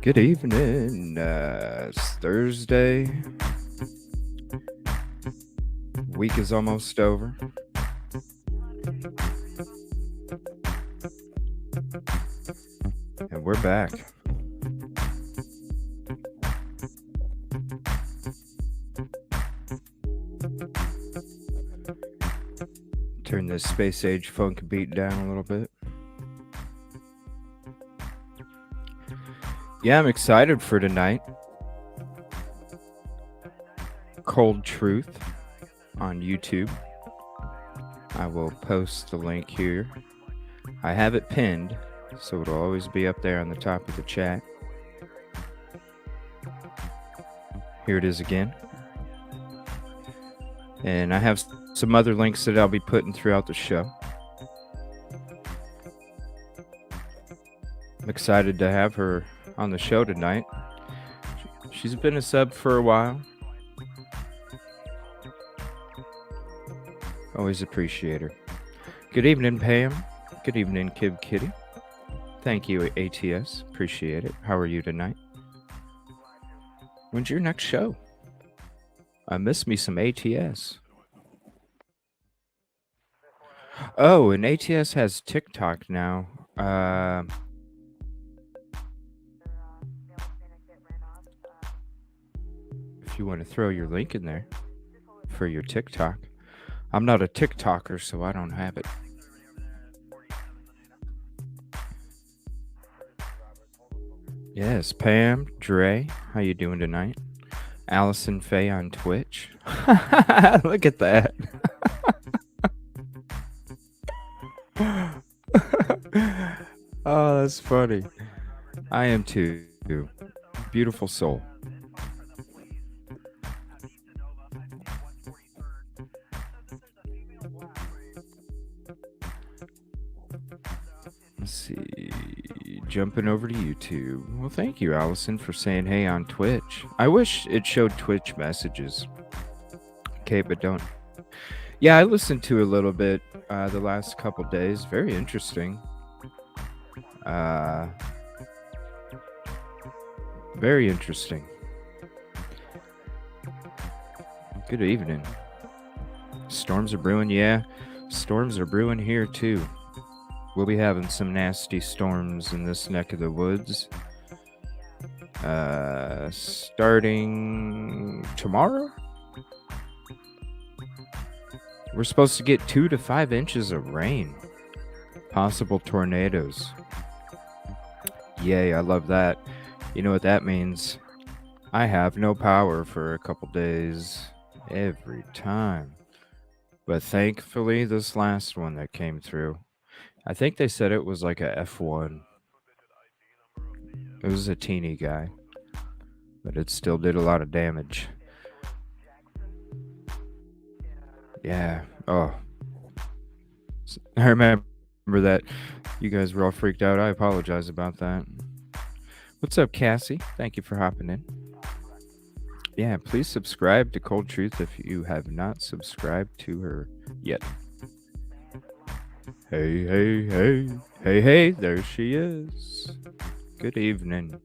Good evening. It's Thursday. Week is almost over. And we're back. Turn this space age funk beat down a little bit. Yeah, I'm excited for tonight. ColdTruth on YouTube. I will post the link here. I have it pinned, so it'll always be up there on the top of the chat. Here it is again. And I have some other links that I'll be putting throughout the show. I'm excited to have her on the show tonight. She's been a sub for a while. Always appreciate her. Good evening, Pam. Good evening, Kib Kitty. Thank you, ATS. Appreciate it. How are you tonight? When's your next show? I miss me some ATS. Oh, and ATS has TikTok now. If you want to throw your link in there for your TikTok. I'm not a TikToker, so I don't have it. Yes, Pam, Dre, how you doing tonight? Allison Faye on Twitch. Look at that. Oh, that's funny. I am too. Beautiful soul. Let's see. Jumping over to YouTube. Well, thank you, Allison, for saying hey on Twitch. I wish it showed Twitch messages. Okay, but don't. Yeah, I listened to a little bit the last couple days. Very interesting. Very interesting. Good evening. Storms are brewing. Yeah, storms are brewing here too. We'll be having some nasty storms in this neck of the woods. Starting tomorrow? We're supposed to get 2 to 5 inches of rain. Possible tornadoes. Yay, I love that. You know what that means? I have no power for a couple days every time. But thankfully, this last one that came through, I think they said it was like a F1. It was a teeny guy, but it still did a lot of damage. Yeah. Oh, I remember that. You guys were all freaked out. I apologize about that. What's up, Cassie? Thank you for hopping in. Yeah, please subscribe to Cold Truth if you have not subscribed to her yet. Hey, hey, hey. Hey, hey, there she is. Good evening.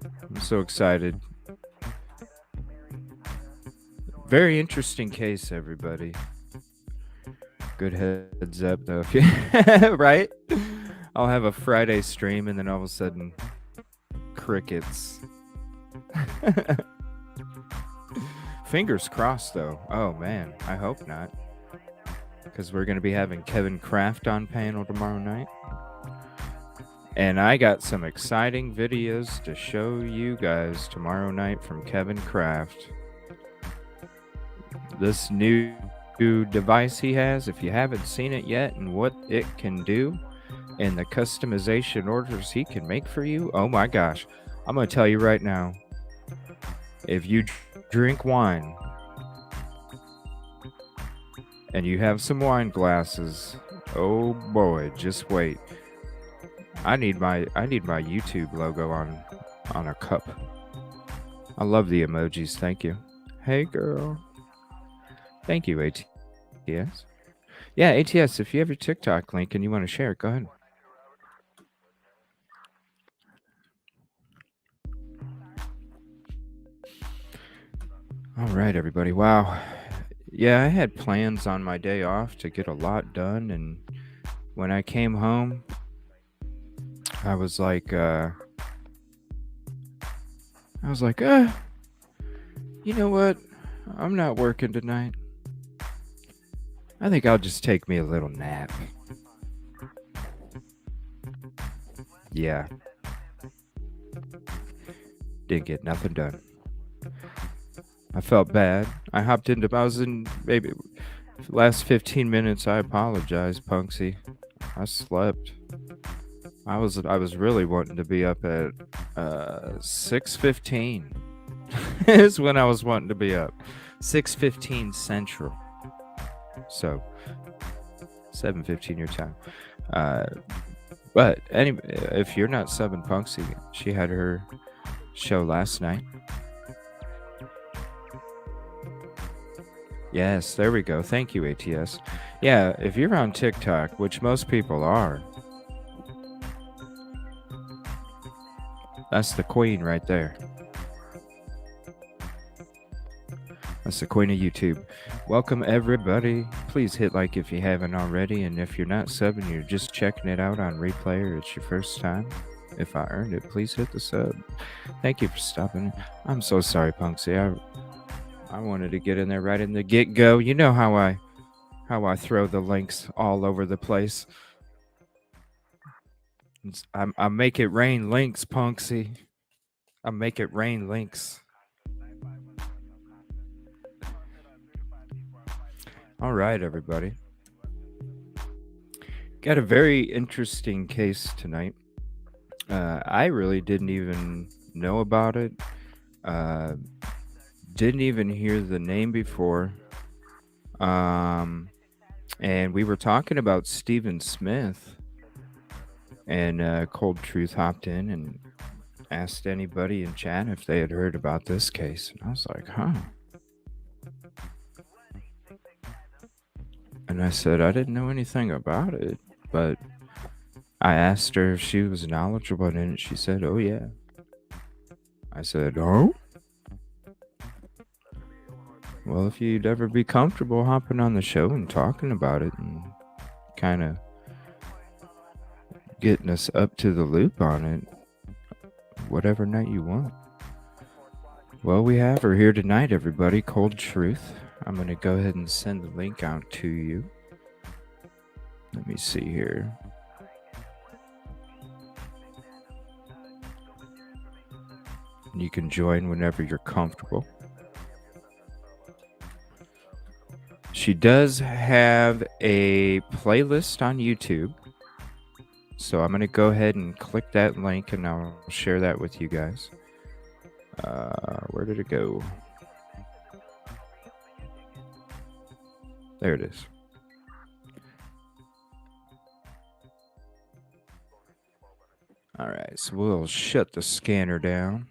I'm so excited. Very interesting case, everybody. Good heads up, though. Right? I'll have a Friday stream and then all of a sudden, crickets. Fingers crossed, though. Oh, man. I hope not. Because we're going to be having Kevin Kraft on panel tomorrow night. And I got some exciting videos to show you guys tomorrow night from Kevin Kraft. This new device he has, if you haven't seen it yet and what it can do and the customization orders he can make for you, oh my gosh. I'm going to tell you right now, if you drink wine and you have some wine glasses, oh boy, just wait. I need my YouTube logo on a cup. I love the emojis. Thank you. Hey girl. Thank you, ATS. Yeah, ATS, if you have your TikTok link and you want to share it, go ahead. All right, everybody. Wow. Yeah, I had plans on my day off to get a lot done, and when I came home, I was like, you know what? I'm not working tonight. I think I'll just take me a little nap. Yeah. Didn't get nothing done. I felt bad. I was in maybe last 15 minutes. I apologize, Punksy. I slept. I was really wanting to be up at 6:15. Is when I was wanting to be up. 6:15 Central. So 7:15 your time. But anyway, if you're not subbing Punksy, she had her show last night. Yes, there we go. Thank you, ATS. Yeah, if you're on TikTok, which most people are, that's the queen right there. That's the queen of YouTube. Welcome, everybody. Please hit like if you haven't already. And if you're not subbing, you're just checking it out on replay or it's your first time. If I earned it, please hit the sub. Thank you for stopping. I'm so sorry, Punksy. I wanted to get in there right in the get-go. You know how I throw the links all over the place. I make it rain links, Punksy. I make it rain links. All right, everybody. Got a very interesting case tonight. I really didn't even know about it. Didn't even hear the name before. And we were talking about Stephen Smith. And Cold Truth hopped in and asked anybody in chat if they had heard about this case. And I was like, huh. And I said, I didn't know anything about it, but I asked her if she was knowledgeable in it. She said, oh, yeah. I said, oh? Well, if you'd ever be comfortable hopping on the show and talking about it and kind of getting us up to the loop on it, whatever night you want. Well, we have her here tonight, everybody. Cold Truth. I'm going to go ahead and send the link out to you. Let me see here. You can join whenever you're comfortable. She does have a playlist on YouTube. So I'm going to go ahead and click that link and I'll share that with you guys. Where did it go? There it is. All right, so we'll shut the scanner down.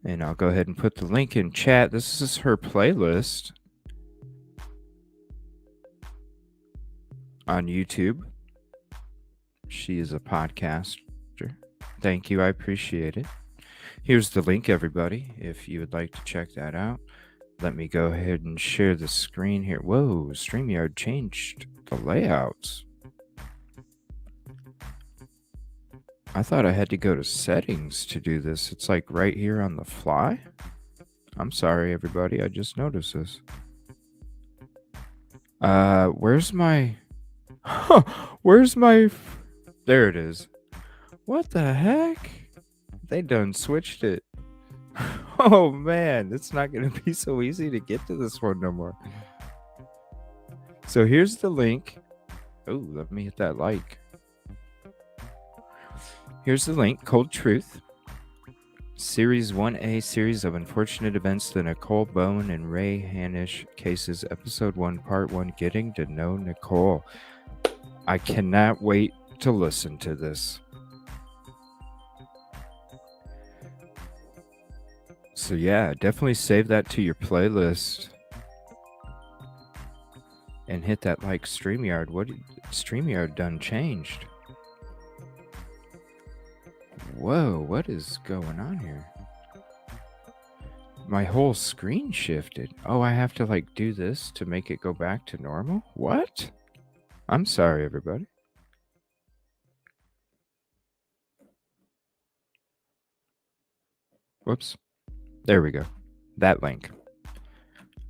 And I'll go ahead and put the link in chat. This is her playlist on YouTube. She is a podcaster. Thank you. I appreciate it. Here's the link, everybody, if you would like to check that out. Let me go ahead and share the screen here. Whoa, StreamYard changed the layouts. I thought I had to go to settings to do this. It's like right here on the fly. I'm sorry, everybody. I just noticed this. Where's my... Where's my... There it is. What the heck? They done switched it. Oh man, it's not gonna be so easy to get to this one no more. So here's the link. Oh, let me hit that like. Here's the link, ColdTruth. Series 1A, series of unfortunate events, the Nicole Bowen and Ray Hanish cases, episode 1, part 1, getting to know Nicole. I cannot wait to listen to this. So yeah, definitely save that to your playlist. And hit that like StreamYard. StreamYard done changed. Whoa, what is going on here? My whole screen shifted. Oh, I have to like do this to make it go back to normal? What? I'm sorry, everybody. Whoops. There we go. That link.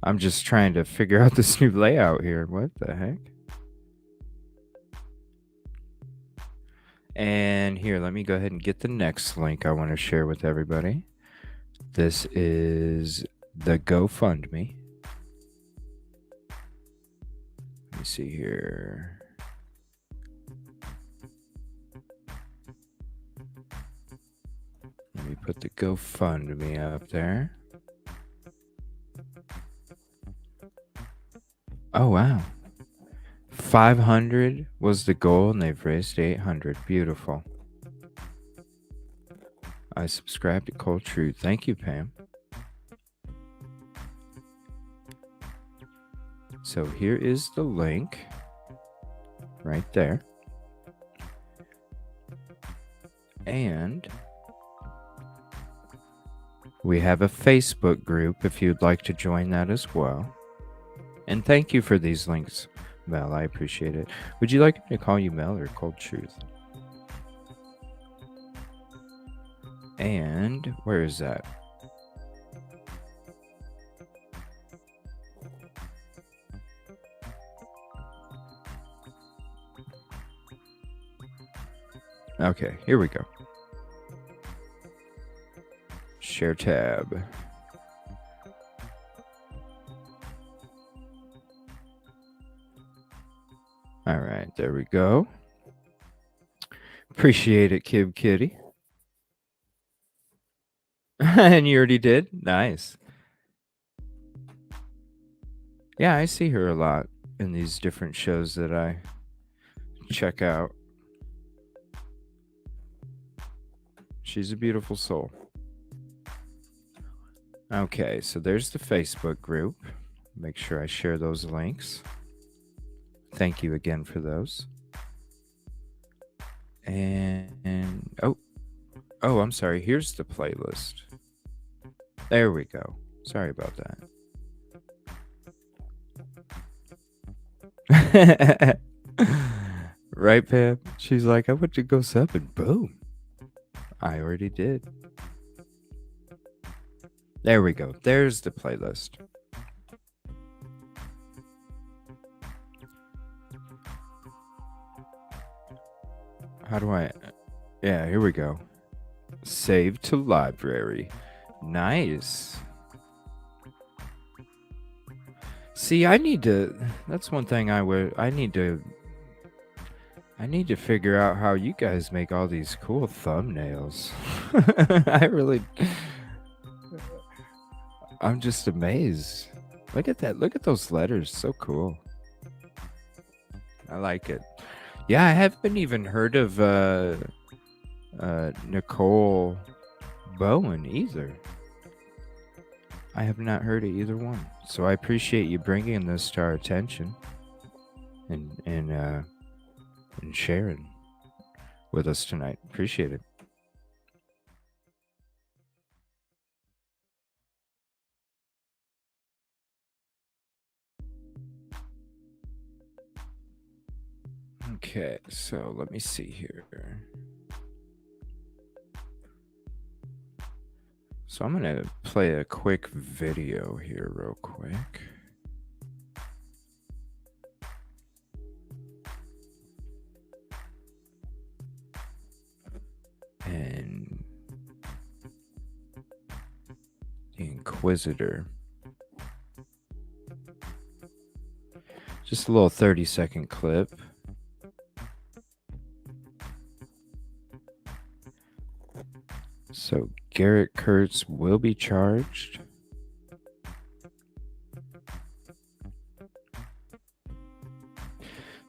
I'm just trying to figure out this new layout here. What the heck? And here, let me go ahead and get the next link I want to share with everybody. This is the GoFundMe. Let me see here. Let me put the GoFundMe up there. Oh, wow. 500 was the goal, and they've raised 800. Beautiful. I subscribe to ColdTruth. Thank you, Pam. So here is the link right there. And we have a Facebook group if you'd like to join that as well. And thank you for these links, Mel. I appreciate it. Would you like me to call you Mel or ColdTruth? And where is that? Okay, here we go. Share tab. All right, there we go. Appreciate it, Kib Kitty. And you already did? Nice. Yeah, I see her a lot in these different shows that I check out. She's a beautiful soul. Okay, so there's the Facebook group. Make sure I share those links. Thank you again for those. And oh, I'm sorry. Here's the playlist. There we go. Sorry about that. Right, Pam? She's like, I went to go sub and boom. I already did. There we go. There's the playlist. How do I... Yeah, here we go. Save to library. Nice. See, I need to... That's one thing I need to figure out how you guys make all these cool thumbnails. I'm just amazed. Look at that. Look at those letters. So cool. I like it. Yeah, I haven't even heard of Nicole Bowen either. I have not heard of either one. So I appreciate you bringing this to our attention and sharing with us tonight. Appreciate it. Okay, so let me see here. So I'm going to play a quick video here real quick. And the Inquisitor. Just a little 30-second clip. So Garrett Kurtz will be charged.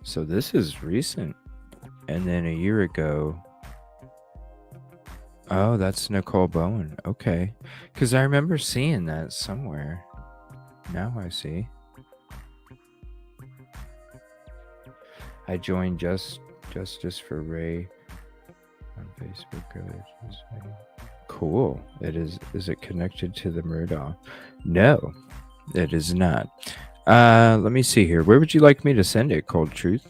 So this is recent. And then a year ago. Oh, that's Nicole Bowen. Okay. Because I remember seeing that somewhere. Now I see. I joined Justice for Ray on Facebook. Cool. It is. Is it connected to the Murdaugh? No, it is not. Let me see here. Where would you like me to send it, ColdTruth?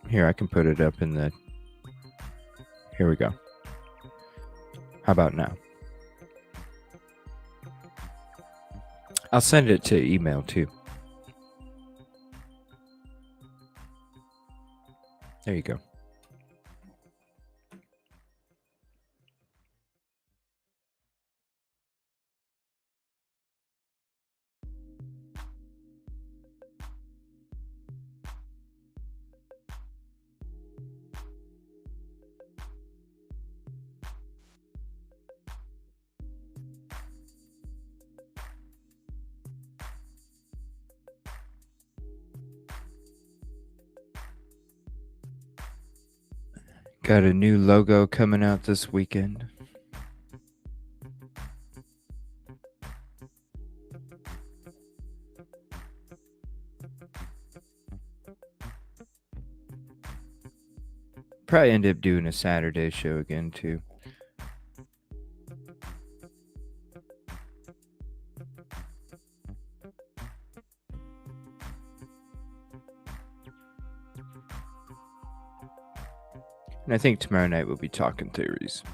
Here, I can put it up in the... Here we go. How about now? I'll send it to email too. There you go. Got a new logo coming out this weekend. Probably end up doing a Saturday show again too. And I think tomorrow night we'll be talking theories.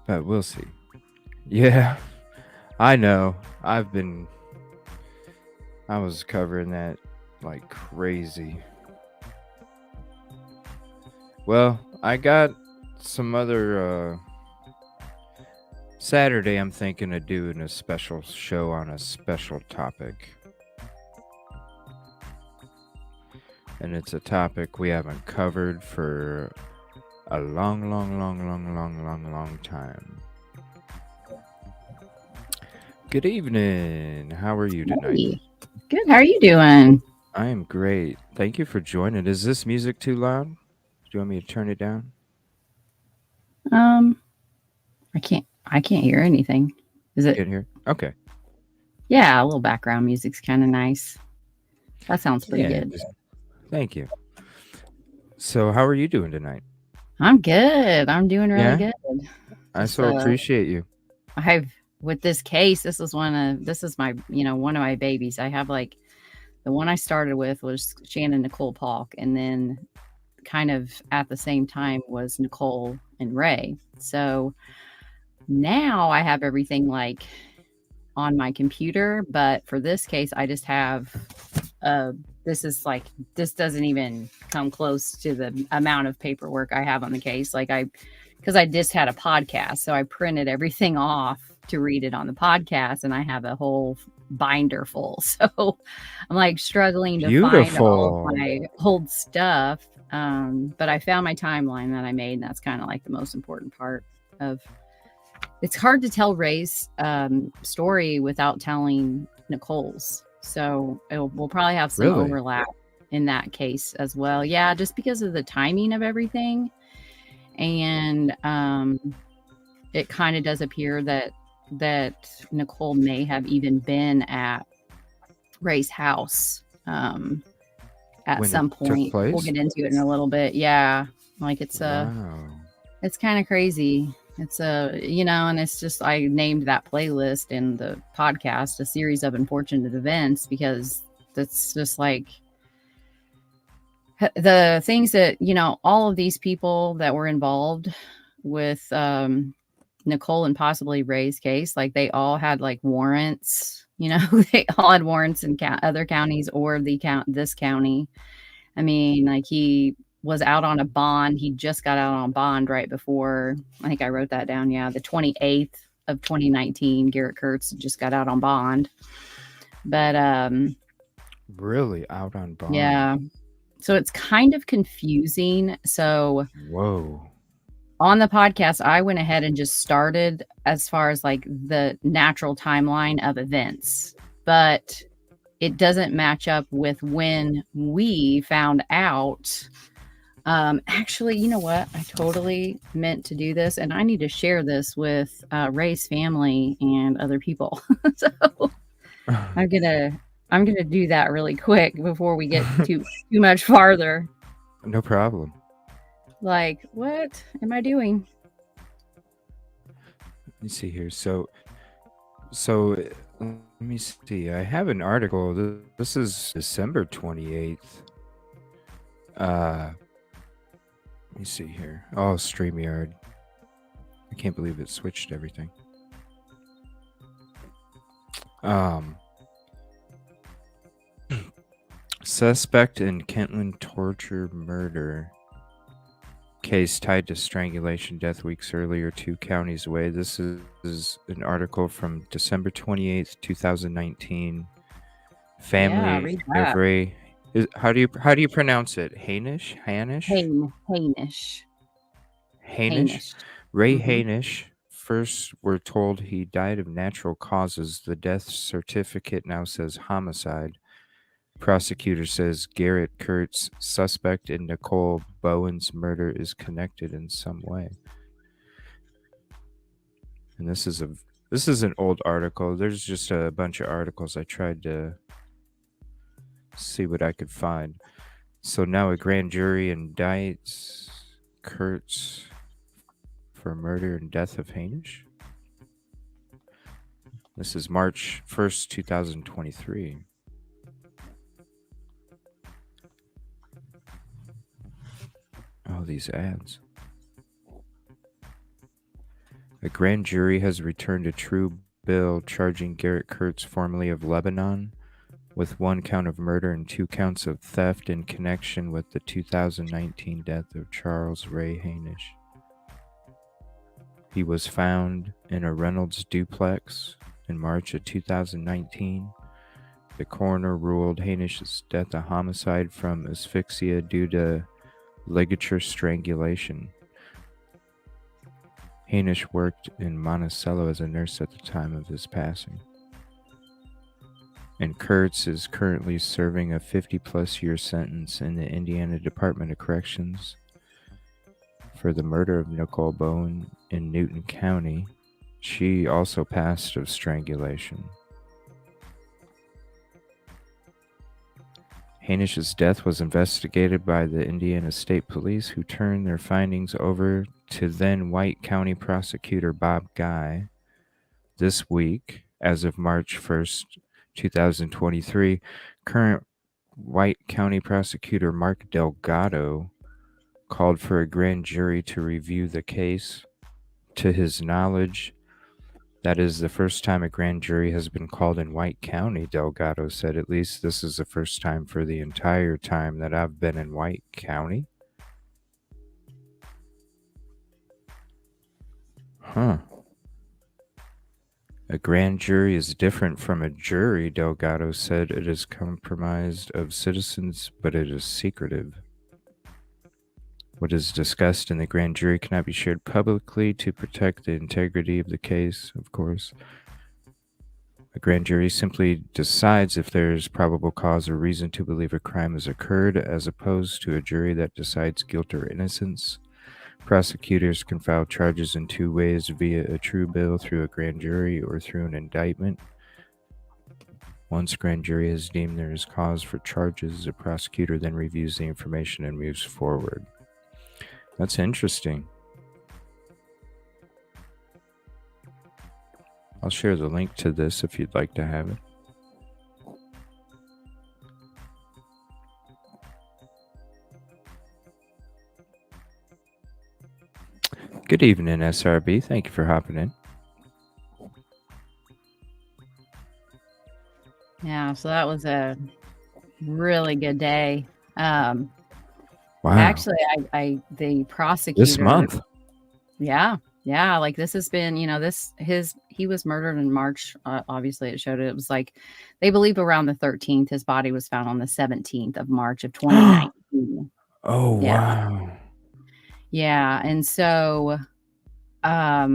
But we'll see. Yeah, I know. I was covering that like crazy. Well, I got some other Saturday I'm thinking of doing a special show on a special topic. And it's a topic we haven't covered for a long time. Good evening. How are you tonight? Hey, good. How are you doing? I am great. Thank you for joining. Is this music too loud? Do you want me to turn it down? I can't hear anything. Is it? Get here. Okay. Yeah, a little background music's kind of nice. That sounds pretty good. Thank you. So, how are you doing tonight? I'm good. I'm doing really good. I so appreciate you. With this case, this is my, one of my babies. I have like the one I started with was Shannon Nicole Palk, and then kind of at the same time was Nicole and Ray. So now I have everything like on my computer, but for this case, I just have this doesn't even come close to the amount of paperwork I have on the case. Because I just had a podcast, so I printed everything off to read it on the podcast, and I have a whole binder full. So I'm like struggling to find all of Beautiful. my old stuff. But I found my timeline that I made, and that's kind of like the most important part of. It's hard to tell Ray's story without telling Nicole's. So we'll probably have some Really? overlap in that case as well. Yeah, just because of the timing of everything. And it kind of does appear that Nicole may have even been at Ray's house at When it some took point. We'll place? get into it in a little bit. Yeah, like it's Wow. kind of crazy. It's and it's just, I named that playlist in the podcast "A Series of Unfortunate Events" because that's just like the things that, all of these people that were involved with Nicole and possibly Ray's case, like they all had like warrants, they all had warrants in other counties or this county. I mean, like he was out on a bond. He just got out on bond right before, I think I wrote that down. Yeah. The 28th of 2019, Garrett Kurtz just got out on bond. But Really out on bond? yeah. So it's kind of confusing. So Whoa. on the podcast, I went ahead and just started as far as like the natural timeline of events, but it doesn't match up with when we found out. Actually, you know what? I totally meant to do this, and I need to share this with Ray's family and other people. So I'm gonna do that really quick before we get too much farther. No problem. Like, what am I doing? Let me see here. So let me see. I have an article. This is December 28th. Let me see here. Oh, StreamYard. I can't believe it switched everything. Suspect in Kentland torture murder case tied to strangulation death weeks earlier, 2 counties away. This is an article from December 28th, 2019. Family Read of that. Ray. How do you pronounce it? Hanish? Hanish. Hanish? Ray Mhm. Hanish. First, we're told he died of natural causes. The death certificate now says homicide. Prosecutor says Garrett Kurtz, suspect in Nicole Bowen's murder, is connected in some way. And this is an old article. There's just a bunch of articles I tried to see what I could find. So now a grand jury indicts Kurtz for murder and death of Hanish. This is March 1st, 2023. Oh, these ads. A grand jury has returned a true bill charging Garrett Kurtz, formerly of Lebanon, with 1 count of murder and 2 counts of theft in connection with the 2019 death of Charles Ray Hanish. He was found in a Reynolds duplex in March of 2019. The coroner ruled Hanish's death a homicide from asphyxia due to ligature strangulation. Hanish worked in Monticello as a nurse at the time of his passing. And Kurtz is currently serving a 50-plus year sentence in the Indiana Department of Corrections for the murder of Nicole Bowen in Newton County. She also passed of strangulation. Hanish's death was investigated by the Indiana State Police, who turned their findings over to then White County Prosecutor Bob Guy. This week, as of March 1st, 2023, current White County Prosecutor Mark Delgado called for a grand jury to review the case. To his knowledge, that is the first time a grand jury has been called in White County, Delgado said. At least this is the first time for the entire time that I've been in White County. Huh. A grand jury is different from a jury, Delgado said. It is comprised of citizens, but it is secretive. What is discussed in the grand jury cannot be shared publicly to protect the integrity of the case, of course. A grand jury simply decides if there is probable cause or reason to believe a crime has occurred, as opposed to a jury that decides guilt or innocence. Prosecutors can file charges in two ways: via a true bill through a grand jury or through an indictment. Once grand jury has deemed there is cause for charges, the prosecutor then reviews the information and moves forward. That's interesting. I'll share the link to this if you'd like to have it. Good evening, SRB. Thank you for hopping in. Yeah, so that was a really good day. Wow. Actually, the prosecutor This month. Yeah. Like this has been, he was murdered in March. Obviously, it showed it. It was like they believe around the 13th. His body was found on the 17th of March of 2019. Oh, Yeah. wow. Yeah. And so, I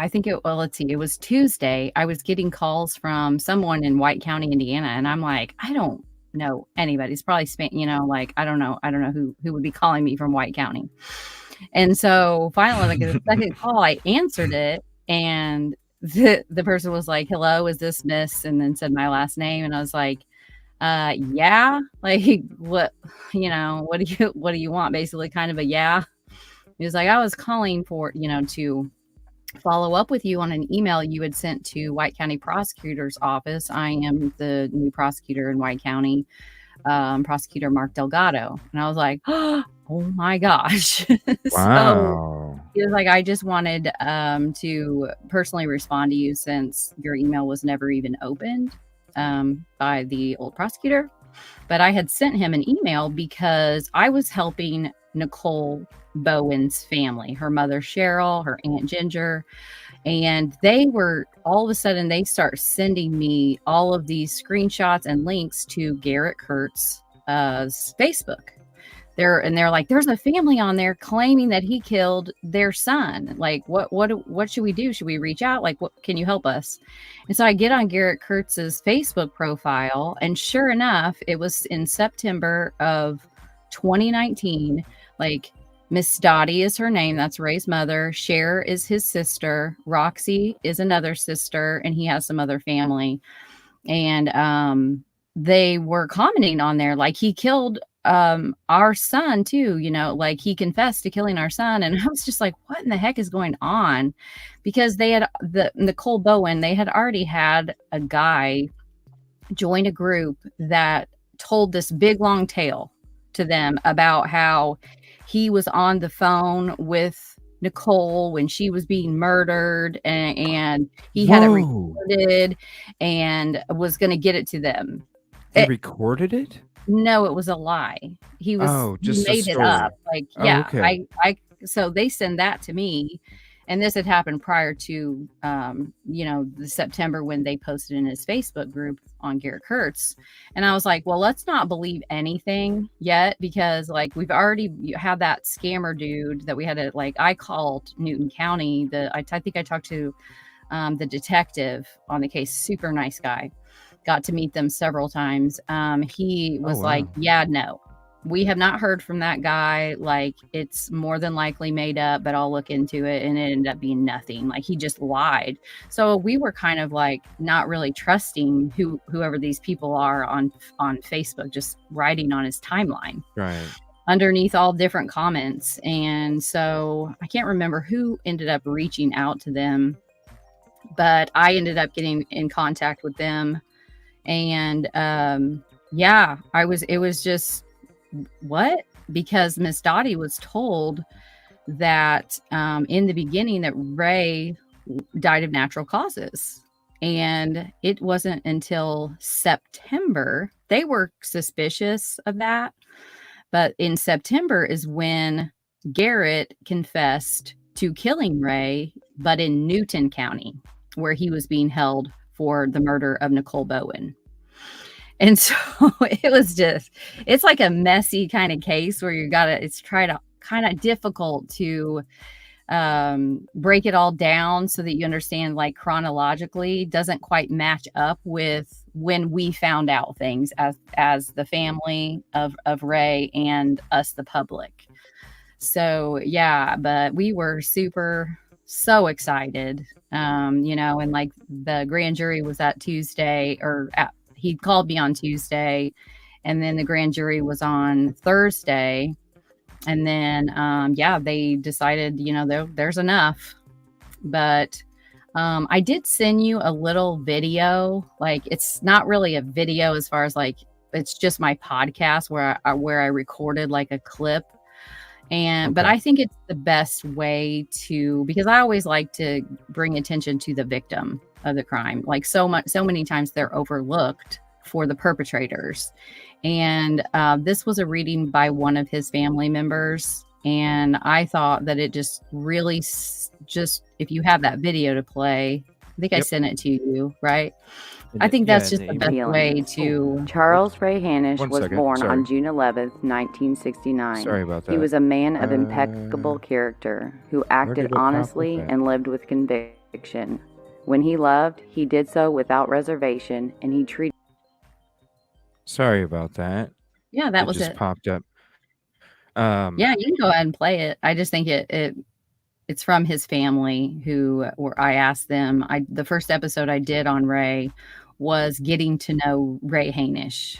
think let's see, it was Tuesday. I was getting calls from someone in White County, Indiana, and I'm like, I don't know anybody. It's probably like I don't know who would be calling me from White County. And so finally, like the second call, I answered it, and the person was like, "Hello, is this Miss?" And then said my last name, and I was like, yeah, like what do you want?" Basically, kind of a yeah. He was like, "I was calling for to follow up with you on an email you had sent to White County Prosecutor's Office. I am the new prosecutor in White County, Prosecutor Mark Delgado." And I was like, oh my gosh. Wow. So he was like, "I just wanted to personally respond to you since your email was never even opened by the old prosecutor. But I had sent him an email because I was helping Nicole Bowen's family, her mother Cheryl, her aunt Ginger, and they were all of a sudden they start sending me all of these screenshots and links to Garrett Kurtz's Facebook. They're like, "There's a family on there claiming that he killed their son. Like, what should we do? Should we reach out? Like, what can you help us?" And so I get on Garrett Kurtz's Facebook profile, and sure enough, it was in September of 2019. Like, Miss Dottie is her name. That's Ray's mother. Cher is his sister. Roxy is another sister, and he has some other family. And they were commenting on there like he killed our son too, like he confessed to killing our son. And I was just like, what in the heck is going on? Because they had Nicole Bowen, they had already had a guy join a group that told this big long tale to them about how he was on the phone with Nicole when she was being murdered, and he had it recorded and was going to get it to them. He recorded it? No, it was a lie. He just made it up. Like, yeah, okay. So they send that to me, and this had happened prior to, the September when they posted in his Facebook group on Garrett Kurtz. And I was like, well, let's not believe anything yet, because like we've already had that scammer dude that we had to I called Newton County. I think I talked to the detective on the case, super nice guy. Got to meet them several times. He was like, yeah, no, we have not heard from that guy. Like, it's more than likely made up, but I'll look into it. And it ended up being nothing. Like, he just lied. So we were kind of like not really trusting whoever these people are on Facebook, just writing on his timeline. Right. Underneath all different comments. And so I can't remember who ended up reaching out to them, but I ended up getting in contact with them. And it was just what? Because Miss Dottie was told that in the beginning that Ray died of natural causes. And it wasn't until September, they were suspicious of that. But in September is when Garrett confessed to killing Ray but in Newton County, where he was being held for the murder of Nicole Bowen. And so it's like a messy kind of case where it's kind of difficult to break it all down so that you understand, like, chronologically doesn't quite match up with when we found out things as the family of Ray and us, the public. So yeah, but we were so excited. And like the grand jury was that Tuesday, he called me on Tuesday, and then the grand jury was on Thursday. And then, they decided, there's enough. But I did send you a little video. Like, it's not really a video as far as like, it's just my podcast where I recorded like a clip. But I think it's the best way because I always like to bring attention to the victim of the crime. Like, so many times they're overlooked for the perpetrators. And this was a reading by one of his family members. And I thought that it just really, if you have that video to play, I think I sent it to you, right? I think that's just the best way to... Charles Ray Hanish was born on June 11th, 1969. Sorry about that. He was a man of impeccable character who acted honestly and lived with conviction. When he loved, he did so without reservation, and he treated... Sorry about that. Yeah, that was just it. Popped up. Yeah, you can go ahead and play it. I just think it's from his family I asked them. The first episode I did on Ray was getting to know Ray Hanish.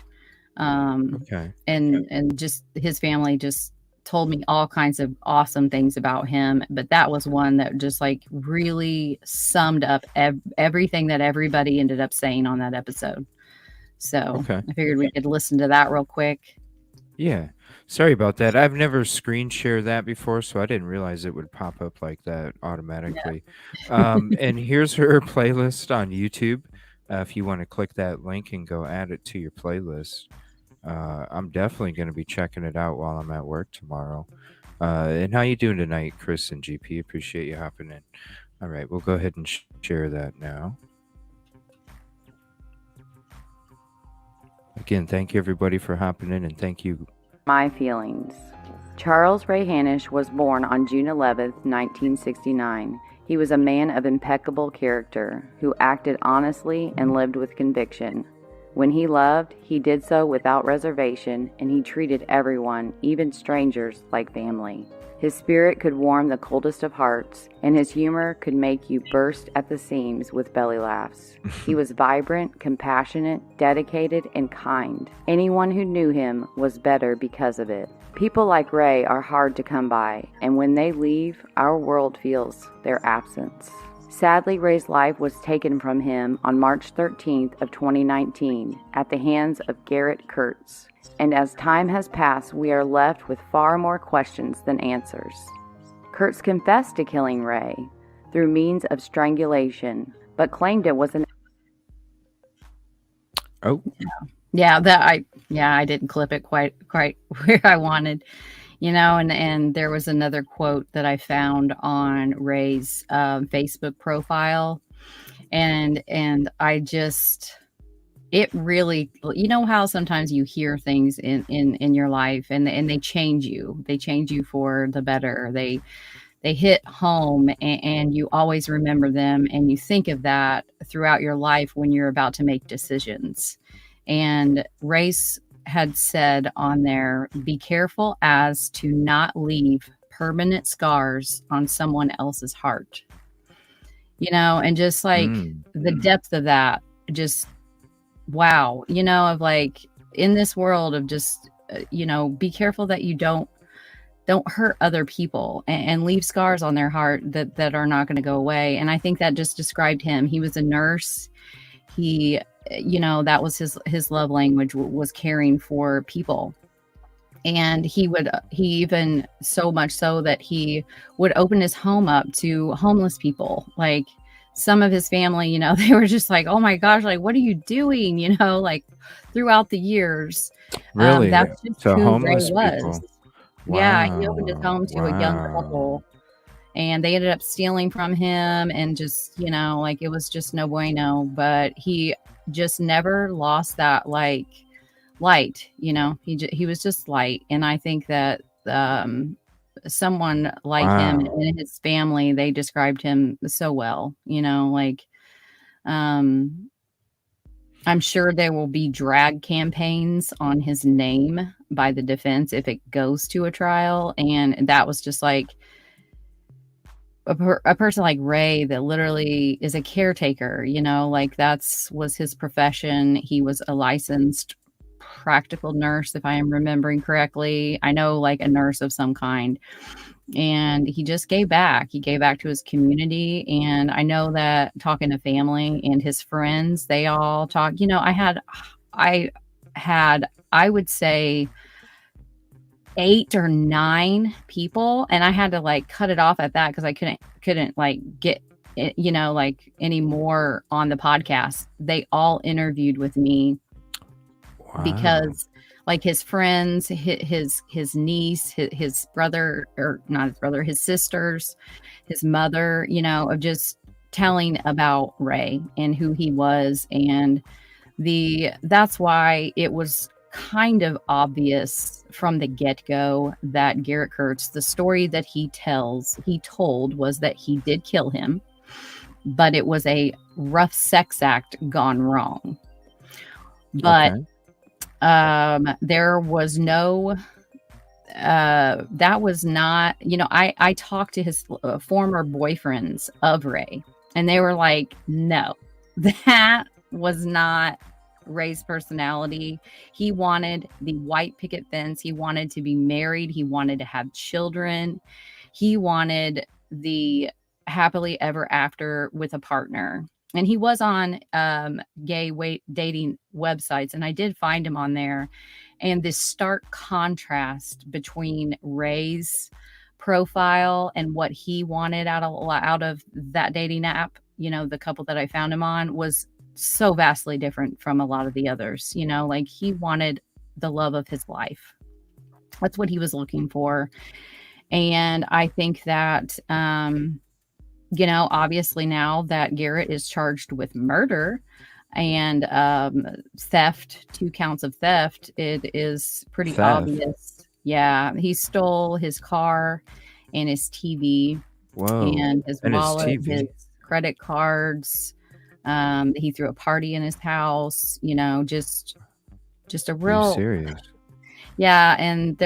And just his family just told me all kinds of awesome things about him. But that was one that just like really summed up everything that everybody ended up saying on that episode. So I figured we could listen to that real quick. Yeah. Sorry about that. I've never screen shared that before, so I didn't realize it would pop up like that automatically. Yeah. And here's her playlist on YouTube. If you want to click that link and go add it to your playlist. I'm definitely going to be checking it out while I'm at work tomorrow. And how you doing tonight, Chris and GP? Appreciate you hopping in. All right, we'll go ahead and share that now. Again, thank you everybody for hopping in, and thank you. My feelings. Charles Ray Hanish was born on June 11th, 1969. He was a man of impeccable character who acted honestly and lived with conviction. When he loved, he did so without reservation, and he treated everyone, even strangers, like family. His spirit could warm the coldest of hearts, and his humor could make you burst at the seams with belly laughs. He was vibrant, compassionate, dedicated, and kind. Anyone who knew him was better because of it. People like Ray are hard to come by, and when they leave, our world feels their absence. Sadly, Ray's life was taken from him on March 13th of 2019 at the hands of Garrett Kurtz. And as time has passed, we are left with far more questions than answers. Kurtz confessed to killing Ray through means of strangulation, but claimed it was an... Oh. Yeah, I didn't clip it quite where I wanted. And there was another quote that I found on Ray's Facebook profile. And I just... It really, how sometimes you hear things in your life and they change you. They change you for the better. They hit home and you always remember them, and you think of that throughout your life when you're about to make decisions. And Race had said on there, be careful as to not leave permanent scars on someone else's heart. And just like the depth of that, just wow, of like in this world of just, be careful that you don't hurt other people and leave scars on their heart that are not going to go away. And I think that just described him. He was a nurse. He, that was his love language, was caring for people. And he even so much so that he would open his home up to homeless people. Like, some of his family, they were just like, oh my gosh, like, what are you doing? Like throughout the years. Really? That's just to who homeless Ray was. people. Yeah, he opened his home to a young couple. and they ended up stealing from him, and just, like, it was just no bueno. But he just never lost that, like, light. He was just light. And I think that someone like him Wow. and his family, they described him so well. Like, um I'm sure there will be drag campaigns on his name by the defense if it goes to a trial. And that was just like a person like Ray that literally is a caretaker, like was his profession. He was a licensed practical nurse, if I am remembering correctly. I know, like, a nurse of some kind. And he just gave back. He gave back to his community. And I know that talking to family and his friends, they all talk. I had, I would say, 8 or 9 people, and I had to, like, cut it off at that because I couldn't like get it, like, any more on the podcast. They all interviewed with me Wow. because, like, his friends, his niece, his brother, or not his brother, his sisters, his mother, of just telling about Ray and who he was. And that's why it was kind of obvious from the get-go that Garrett Kurtz, the story that he told was that he did kill him, but it was a rough sex act gone wrong. But there was no that was not, I talked to his former boyfriends of Ray, and they were like, no, that was not Ray's personality. He wanted the white picket fence. He wanted to be married. He wanted to have children. He wanted the happily ever after with a partner. And he was on gay dating websites, and I did find him on there. And this stark contrast between Ray's profile and what he wanted out of that dating app, the couple that I found him on, was so vastly different from a lot of the others. Like, he wanted the love of his life. That's what he was looking for. And I think that, obviously now that Garrett is charged with murder and theft, 2 counts of theft, it is pretty obvious. Yeah, he stole his car and his TV. Whoa. And his wallet, his credit cards. He threw a party in his house, just a real serious. Yeah. And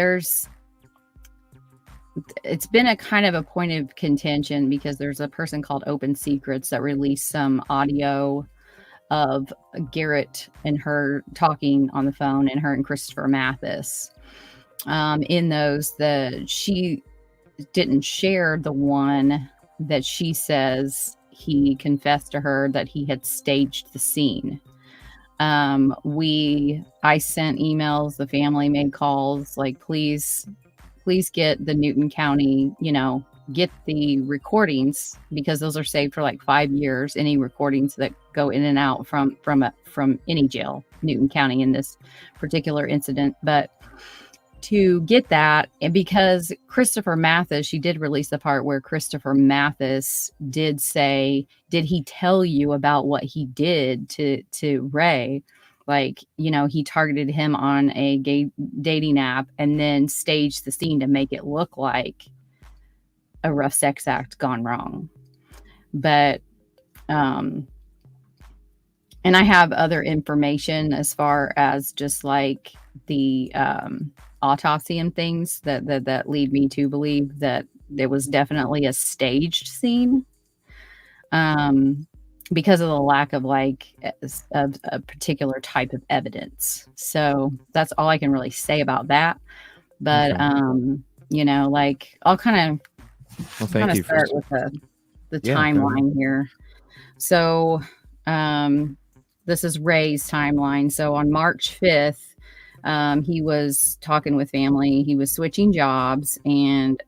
it's been a kind of a point of contention because there's a person called Open Secrets that released some audio of Garrett and her talking on the phone, and her and Christopher Mathis. In those, she didn't share the one that she says he confessed to her that he had staged the scene. I sent emails, the family made calls, like, please get the Newton County, get the recordings, because those are saved for like 5 years. Any recordings that go in and out from any jail, Newton County, in this particular incident. But to get that, and because Christopher Mathis, she did release the part where Christopher Mathis did say, did he tell you about what he did to Ray? Like, he targeted him on a gay dating app and then staged the scene to make it look like a rough sex act gone wrong. But, and I have other information as far as just like the autopsy and things that lead me to believe that there was definitely a staged scene. Because of the lack of like a particular type of evidence. So that's all I can really say about that. But like, I'll kind of start with the timeline here. So this is Ray's timeline. So on March 5th, he was talking with family. He was switching jobs, and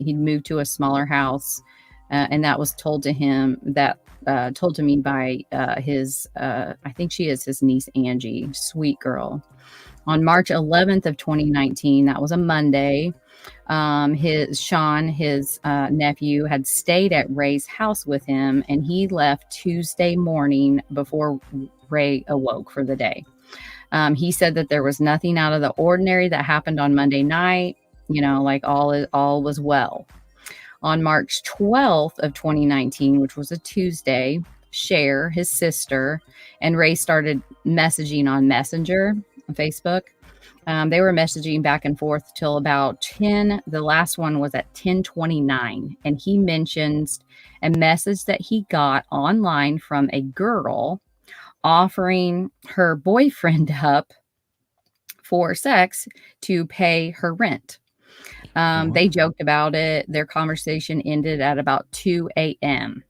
he'd moved to a smaller house, and that was told to me by his I think she is his niece Angie, sweet girl. On March 11th of 2019, that was a Monday, his nephew, had stayed at Ray's house with him, and he left Tuesday morning before Ray awoke for the day. He said that there was nothing out of the ordinary that happened on Monday night, like all was well. On March 12th of 2019, which was a Tuesday, Cher, his sister, and Ray started messaging on Messenger on Facebook. They were messaging back and forth till about 10. The last one was at 10:29, and he mentions a message that he got online from a girl offering her boyfriend up for sex to pay her rent. They joked about it. Their conversation ended at about 2 a.m.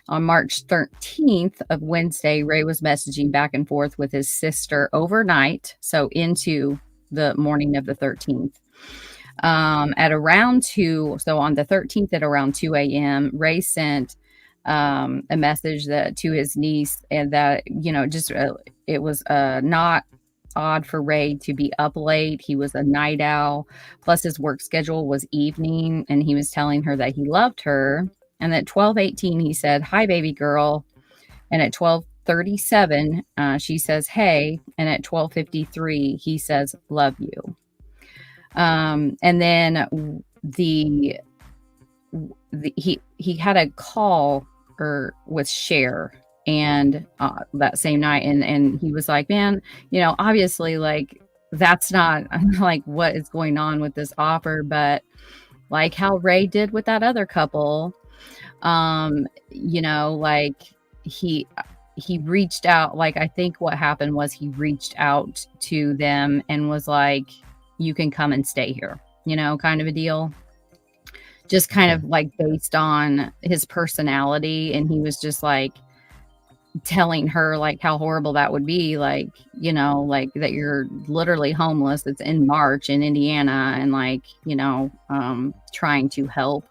On March 13th of Wednesday, Ray was messaging back and forth with his sister overnight, so into the morning of the 13th. At around 2, so on the 13th at around 2 a.m., Ray sent a message to his niece, and that, it was not odd for Ray to be up late. He was a night owl, plus his work schedule was evening, and he was telling her that he loved her. And at 12:18, he said, "Hi, baby girl." And at 12:37, she says, "Hey." And at 12:53, he says, "Love you." And then he had a call with Cher, and that same night, and he was like, "Man, obviously, like, that's not like what is going on with this offer, but like how Ray did with that other couple, like he reached out. Like, I think what happened was he reached out to them and was like, you can come and stay here, kind of a deal." Just kind of like based on his personality. And he was just like telling her like how horrible that would be, like, like that you're literally homeless. It's in March in Indiana, and like, trying to help.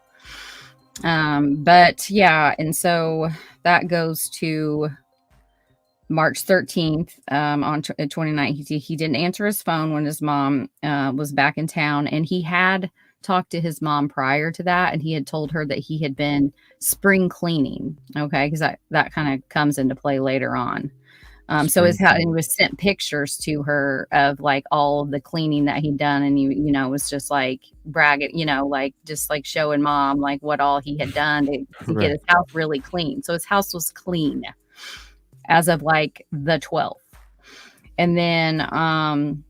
But yeah, and so that goes to March 13th, on 29th. He didn't answer his phone when his mom was back in town, and he had talked to his mom prior to that, and he had told her that he had been spring cleaning. Okay, because that kind of comes into play later on. So he was sent pictures to her of like all of the cleaning that he'd done, and he, was just like bragging, like just like showing mom like what all he had done to get his house really clean. So his house was clean as of like the 12th. And then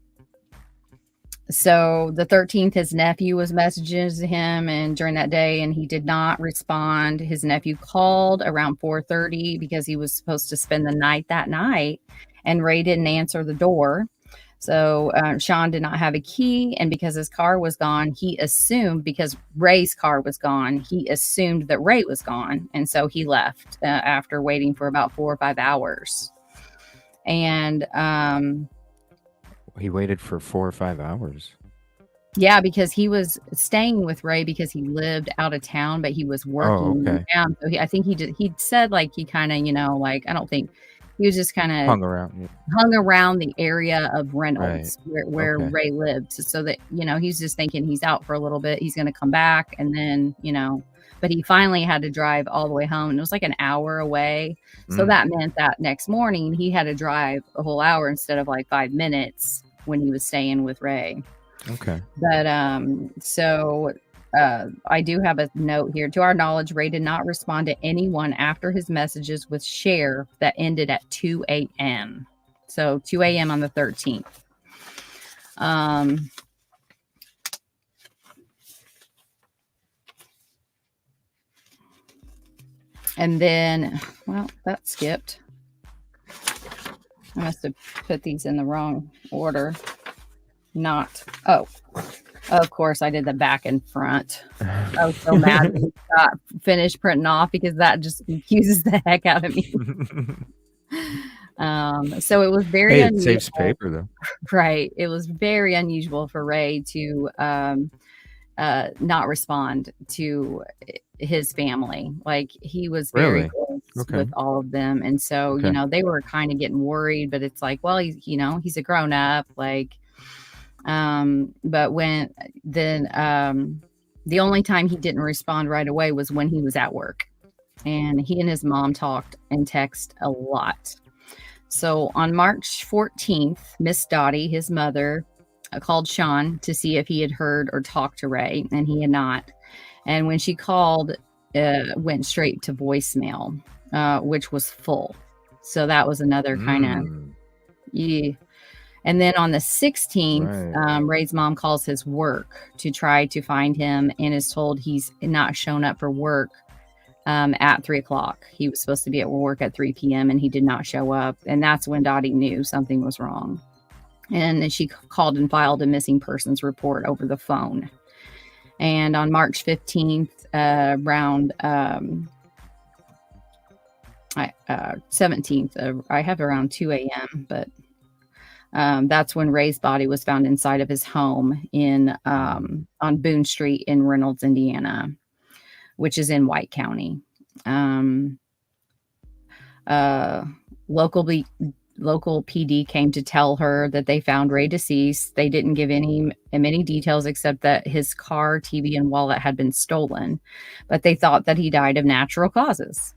so the 13th, his nephew was messaging him, and during that day, and he did not respond. His nephew called around 4:30 because he was supposed to spend the night that night, and Ray didn't answer the door. So Sean did not have a key, and because his car was gone, he assumed, because Ray's car was gone, he assumed that Ray was gone, and so he left after waiting for about 4 or 5 hours. And he waited for 4 or 5 hours. Yeah, because he was staying with Ray because he lived out of town, but he was working down. So I think he said like he kind of, like, I don't think he was just kind of hung around the area of Reynolds, where Ray lived. So that, he's just thinking he's out for a little bit. He's going to come back, and then, but he finally had to drive all the way home, and it was like an hour away. So that meant that next morning he had to drive a whole hour instead of like 5 minutes when he was staying with Ray. Okay. But so I do have a note here. To our knowledge, Ray did not respond to anyone after his messages with Cher that ended at 2 a.m. So 2 a.m. on the 13th. And then, well, that skipped. I must have put these in the wrong order. Of course, I did the back and front. I was so mad when I got finished printing off, because that just confuses the heck out of me. So it was very unusual. It saves paper, though. Right. It was very unusual for Ray to not respond to his family. Like, he was very close. Okay. with all of them. And so, Okay. they were kind of getting worried, but it's like, well, he's a grown up, like, but when then, the only time he didn't respond right away was when he was at work, and he and his mom talked and text a lot. So on March 14th, Miss Dottie, his mother, called Sean to see if he had heard or talked to Ray, and he had not. And when she called, went straight to voicemail, which was full. So that was another kind of, yeah. And then on the 16th, Right. Ray's mom calls his work to try to find him and is told he's not shown up for work at 3:00. He was supposed to be at work at 3 p.m. and he did not show up. And that's when Dottie knew something was wrong. And then she called and filed a missing persons report over the phone. And on March 15th, around 17th, I have around 2 a.m., but that's when Ray's body was found inside of his home on Boone Street in Reynolds, Indiana, which is in White County. Local PD came to tell her that they found Ray deceased. They didn't give many details except that his car, TV, and wallet had been stolen, but they thought that he died of natural causes.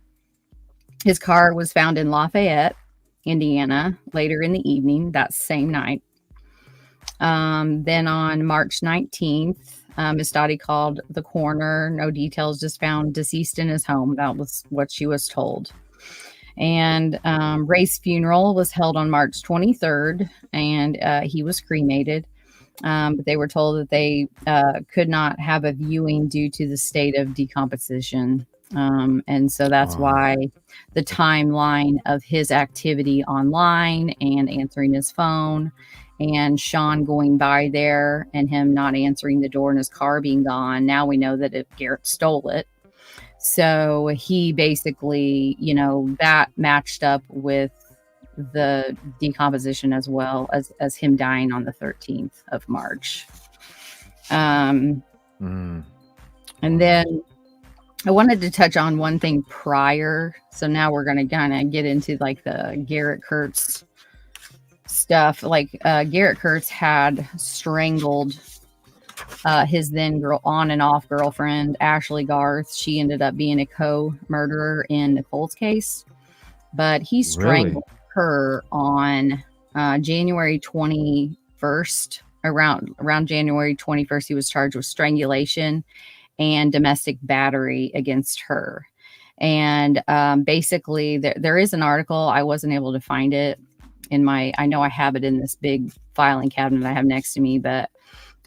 His car was found in Lafayette, Indiana, later in the evening that same night. Then on March 19th, Miss Dottie called the coroner. No details, just found deceased in his home. That was what she was told. And Ray's funeral was held on March 23rd, and he was cremated. But they were told that they could not have a viewing due to the state of decomposition. And so that's why the timeline of his activity online and answering his phone and Sean going by there and him not answering the door and his car being gone. Now we know that Garrett stole it. So he basically, that matched up with the decomposition as well as him dying on the 13th of March. And then I wanted to touch on one thing prior. So now we're going to kind of get into like the Garrett Kurtz stuff. Like Garrett Kurtz had strangled his then on and off girlfriend, Ashley Garth. She ended up being a co-murderer in Nicole's case, but he strangled her on January 21st. Around January 21st, he was charged with strangulation and domestic battery against her. And basically, there is an article. I wasn't able to find it I know I have it in this big filing cabinet I have next to me, but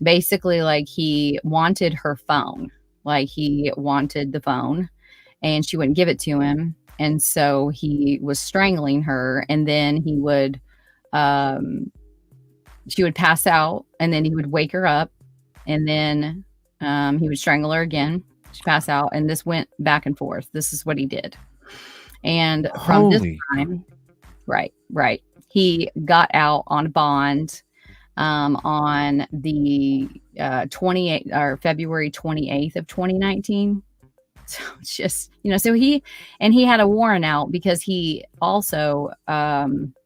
basically, like, he wanted her phone. Like, he wanted the phone and she wouldn't give it to him. And so he was strangling her, and then he would, she would pass out, and then he would wake her up, and then he would strangle her again. She'd pass out, and this went back and forth. This is what he did. And from this time, right, he got out on bond on the 28th or February 28th of 2019. So it's just, so he had a warrant out because he also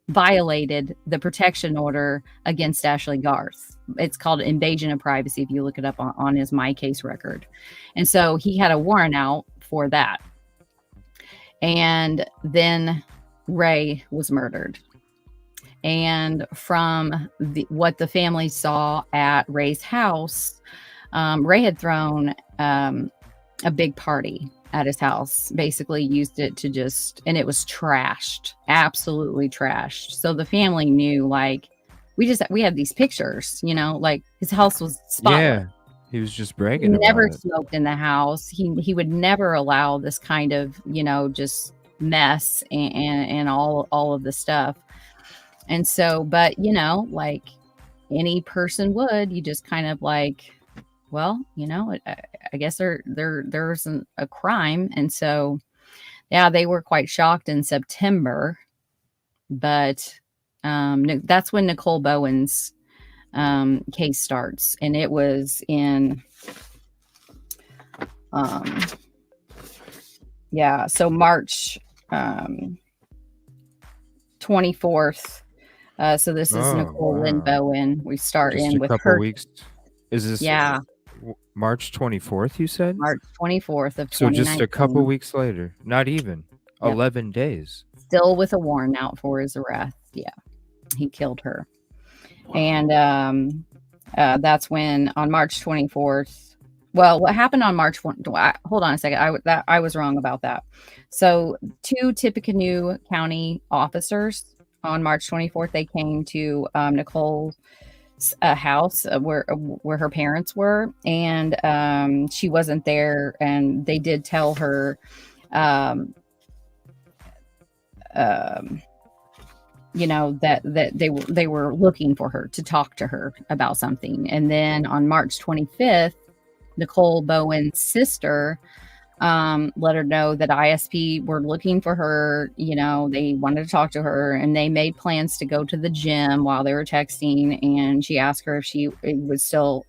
violated the protection order against Ashley Garth. It's called invasion of privacy if you look it up on his My Case record. And so he had a warrant out for that. And then Ray was murdered. And from what the family saw at Ray's house, Ray had thrown a big party at his house, basically used it to and it was trashed, absolutely trashed. So the family knew, like, we had these pictures, like his house was spotless. Yeah, he was just bragging about it. He never about smoked in the house. He would never allow this kind of, just mess and all of the stuff. And so, but, like any person would, you just kind of like, well, I guess there's a crime. And so, yeah, they were quite shocked in September, but that's when Nicole Bowen's case starts. And it was in, so March 24th. So this is Oh, Nicole Lynn wow. Bowen. We start Just in a with couple her. weeks. Is this Yeah, March 24th, you said? March 24th of So just a couple 2019. weeks later. Not even. Yep. 11 days. Still with a warrant out for his arrest. Yeah, he killed her. Wow. And that's when on March 24th. Well, what happened on March 1? Hold on a second. I was wrong about that. So 2 Tippecanoe County officers on March 24th, they came to Nicole's house where her parents were, and she wasn't there, and they did tell her that they were looking for her to talk to her about something. And then on March 25th, Nicole Bowen's sister let her know that ISP were looking for her. They wanted to talk to her, and they made plans to go to the gym while they were texting. And she asked her if she would still.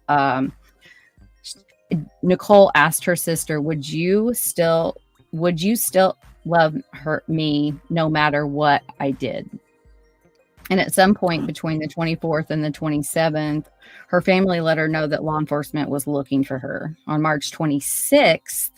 Nicole asked her sister, "Would you still love me no matter what I did?" And at some point between the 24th and the 27th, her family let her know that law enforcement was looking for her. On March 26th,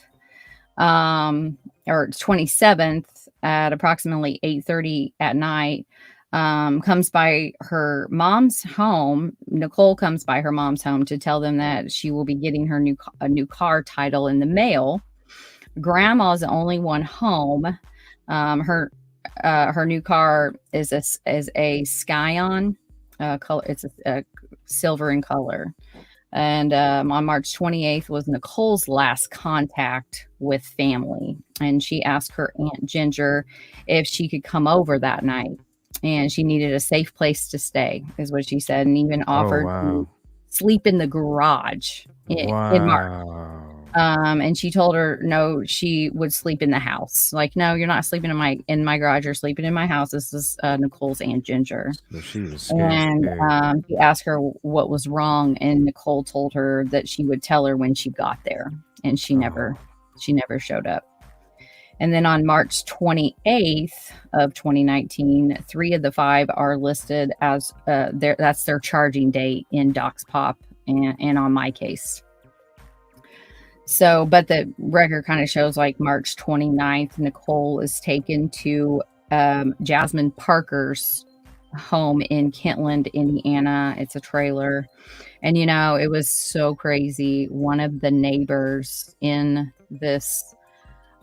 or 27th at approximately 8:30 at night, comes by her mom's home. Nicole comes by her mom's home to tell them that she will be getting her a new car title in the mail. Grandma's the only one home. Her new car is a Scion color. It's a silver in color. And on March 28th was Nicole's last contact with family. And she asked her Aunt Ginger if she could come over that night. And she needed a safe place to stay, is what she said. And even offered to sleep in the garage in March. And she told her no, she would sleep in the house. Like, no, you're not sleeping in my garage. You're sleeping in my house. This is Nicole's Aunt Ginger. So she was scared. And he asked her what was wrong, and Nicole told her that she would tell her when she got there, and she never showed up. And then on March 28th of 2019, 3 of the 5 are listed as that's their charging date in DocsPop and on my case. So, but the record kind of shows like March 29th, Nicole is taken to Jasmine Parker's home in Kentland, Indiana. It's a trailer. And, it was so crazy. One of the neighbors in this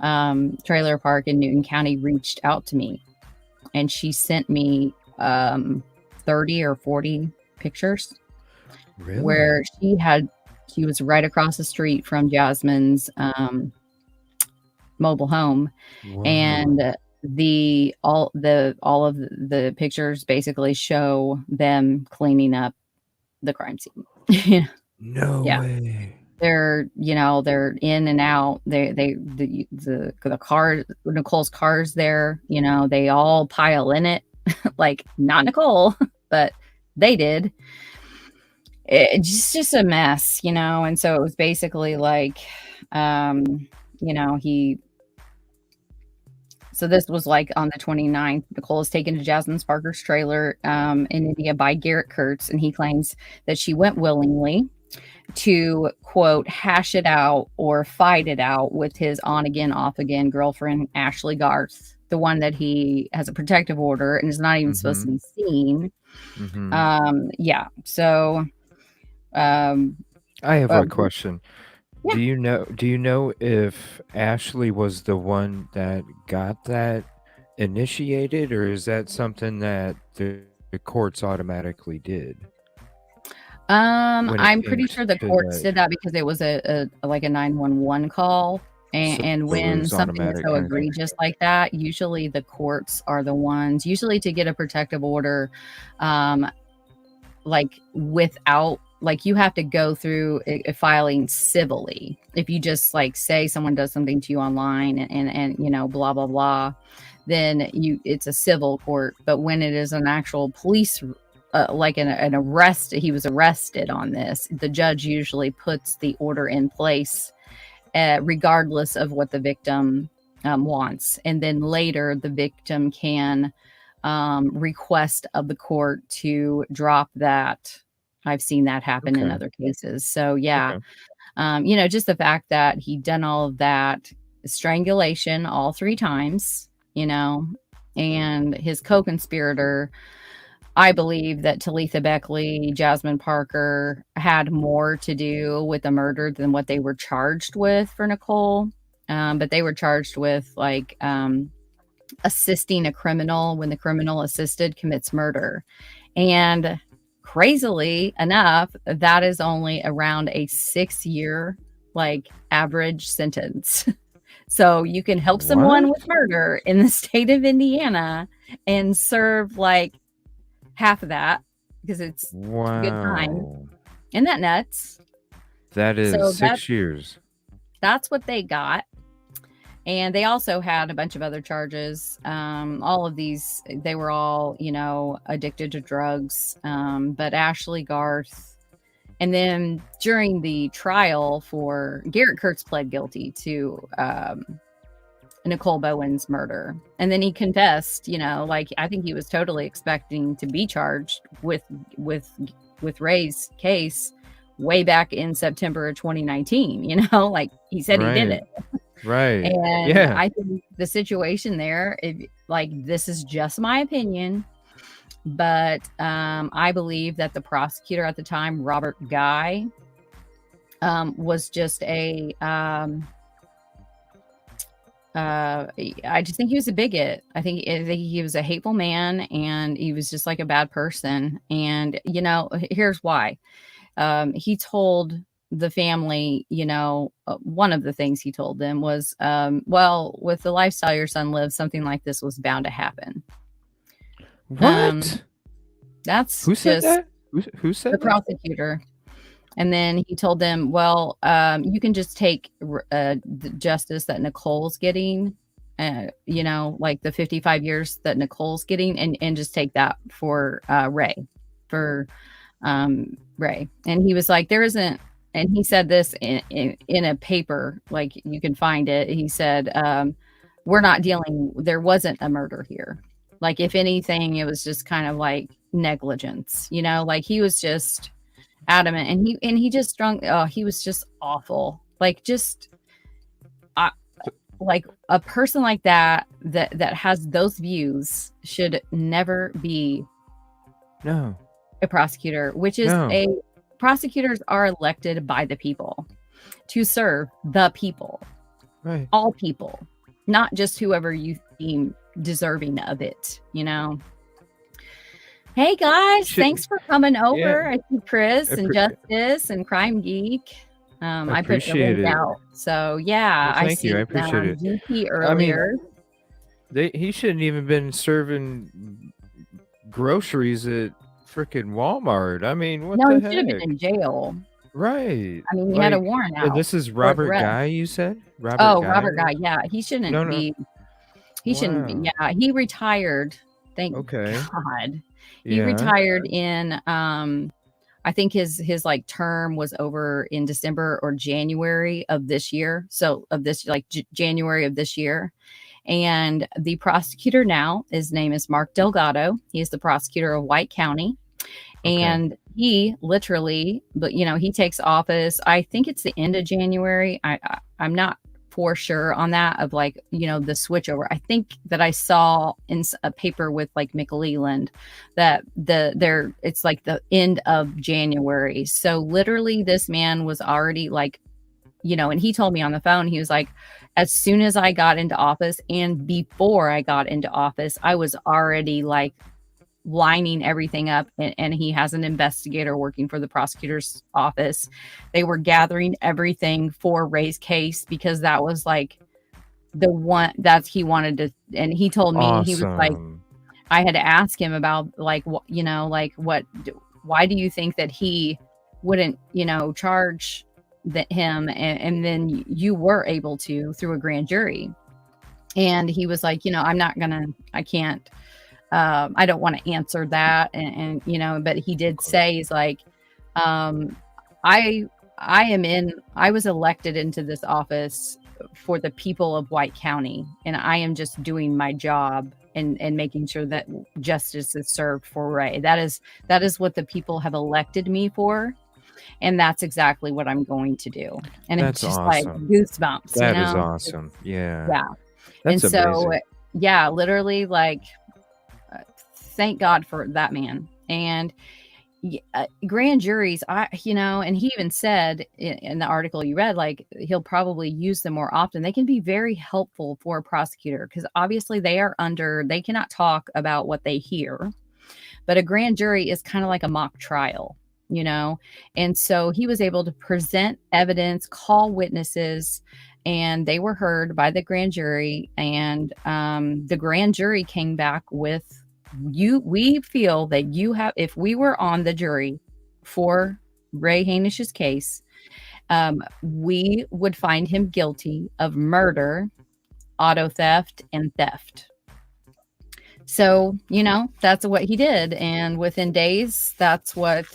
trailer park in Newton County reached out to me, and she sent me 30 or 40 pictures. Really? Where she was right across the street from Jasmine's mobile home. Wow. And all of the pictures basically show them cleaning up the crime scene. No way. They're in and out. The car, Nicole's car's there. They all pile in it, like not Nicole, but they did. It's just a mess, and so it was basically like, so this was like on the 29th, Nicole is taken to Jasmine Parker's trailer in India by Garrett Kurtz, and he claims that she went willingly to, quote, hash it out or fight it out with his on-again, off-again girlfriend, Ashley Garth, the one that he has a protective order and is not even supposed to be seen. So... I have a question. Yeah. Do you know if Ashley was the one that got that initiated, or is that something that the courts automatically did? I'm pretty sure the courts did that because it was a 911 call. And when something is so egregious like that, usually the courts are the ones, usually to get a protective order, without, you have to go through a filing civilly. If you just say someone does something to you online and blah, blah, blah, then it's a civil court. But when it is an actual police, an arrest, he was arrested on this, the judge usually puts the order in place, regardless of what the victim wants, and then later the victim can request of the court to drop that. I've seen that happen in Okay. other cases. So yeah, Okay. just the fact that he'd done all of that, strangulation all 3 times, and his co-conspirator, I believe that Talitha Beckley, Jasmine Parker had more to do with the murder than what they were charged with for Nicole. But they were charged with assisting a criminal when the criminal assisted commits murder. And crazily enough, that is only around a 6-year average sentence. So you can help someone with What? murder in the state of Indiana and serve half of that because it's a good time. Wow. Isn't that nuts? That is So 6 years. that's what they got. And they also had a bunch of other charges. All of these, they were all, addicted to drugs. But Ashley Garth, and then during the trial for Garrett Kurtz pled guilty to Nicole Bowen's murder. And then he confessed, I think he was totally expecting to be charged with Ray's case way back in September of 2019, he said he did Right. it. Right. And Yeah. I think the situation there, this is just my opinion, but I believe that the prosecutor at the time, Robert Guy, was just I just think he was a bigot. I think he was a hateful man, and he was just like a bad person. And here's why. He told the family, one of the things he told them was, well, with the lifestyle your son lives, something like this was bound to happen. What? That's Who said just that? Who said the that? prosecutor. And then he told them, well, you can just take the justice that Nicole's getting, the 55 years that Nicole's getting, and just take that for Ray. And he was like, there isn't, and he said this in a paper, you can find it. He said, there wasn't a murder here. If anything, it was just kind of negligence, he was just adamant, and he just he was just awful. A person like that has those views should never be No. a prosecutor, which is prosecutors are elected by the people to serve the people, Right. all people, not just whoever you deem deserving of it, Hey guys, thanks for coming over. Yeah. I see Chris and Justice and Crime Geek. I put the appreciate link it. out. So yeah, Well, thank you. I appreciate it. GP earlier. He shouldn't even been serving groceries at freaking Walmart. I mean, what No, the he heck? should have been in jail. Right. I mean, he had a warrant out. This is Robert Guy, you said? Robert Guy. Yeah, he shouldn't be. He shouldn't be. Wow. Yeah, he retired. Thank God. He retired in I think his term was over in December or January of this year. So of this January of this year. And the prosecutor now, his name is Mark Delgado. He is the prosecutor of White County. And he literally, he takes office, I think it's the end of January. I'm not for sure on that of the switchover. I think that I saw in a paper with McLeland that it's the end of January. So literally this man was already and he told me on the phone, he was like, as soon as I got into office and before I got into office, I was already lining everything up, and he has an investigator working for the prosecutor's office. They were gathering everything for Ray's case because that was the one that he wanted to, and he told me, he was like, I had to ask him about why do you think that he wouldn't charge him, and then you were able to through a grand jury. And he was like, I can't, I don't want to answer that. And but he did say, he's like, I was elected into this office for the people of White County, and I am just doing my job and making sure that justice is served for Ray. That is what the people have elected me for, and that's exactly what I'm going to do. And That's it's just awesome. like goosebumps. That is awesome. Yeah. Yeah. That's and so, amazing. yeah, literally, like, thank God for that man. And grand juries, and he even said in the article you read, like, he'll probably use them more often. They can be very helpful for a prosecutor because obviously they cannot talk about what they hear, but a grand jury is kind of like a mock trial, and so he was able to present evidence, call witnesses, and they were heard by the grand jury. And the grand jury came back with, we feel that if we were on the jury for Ray Hanish's case, we would find him guilty of murder, auto theft, and theft. So, that's what he did. And within days, that's what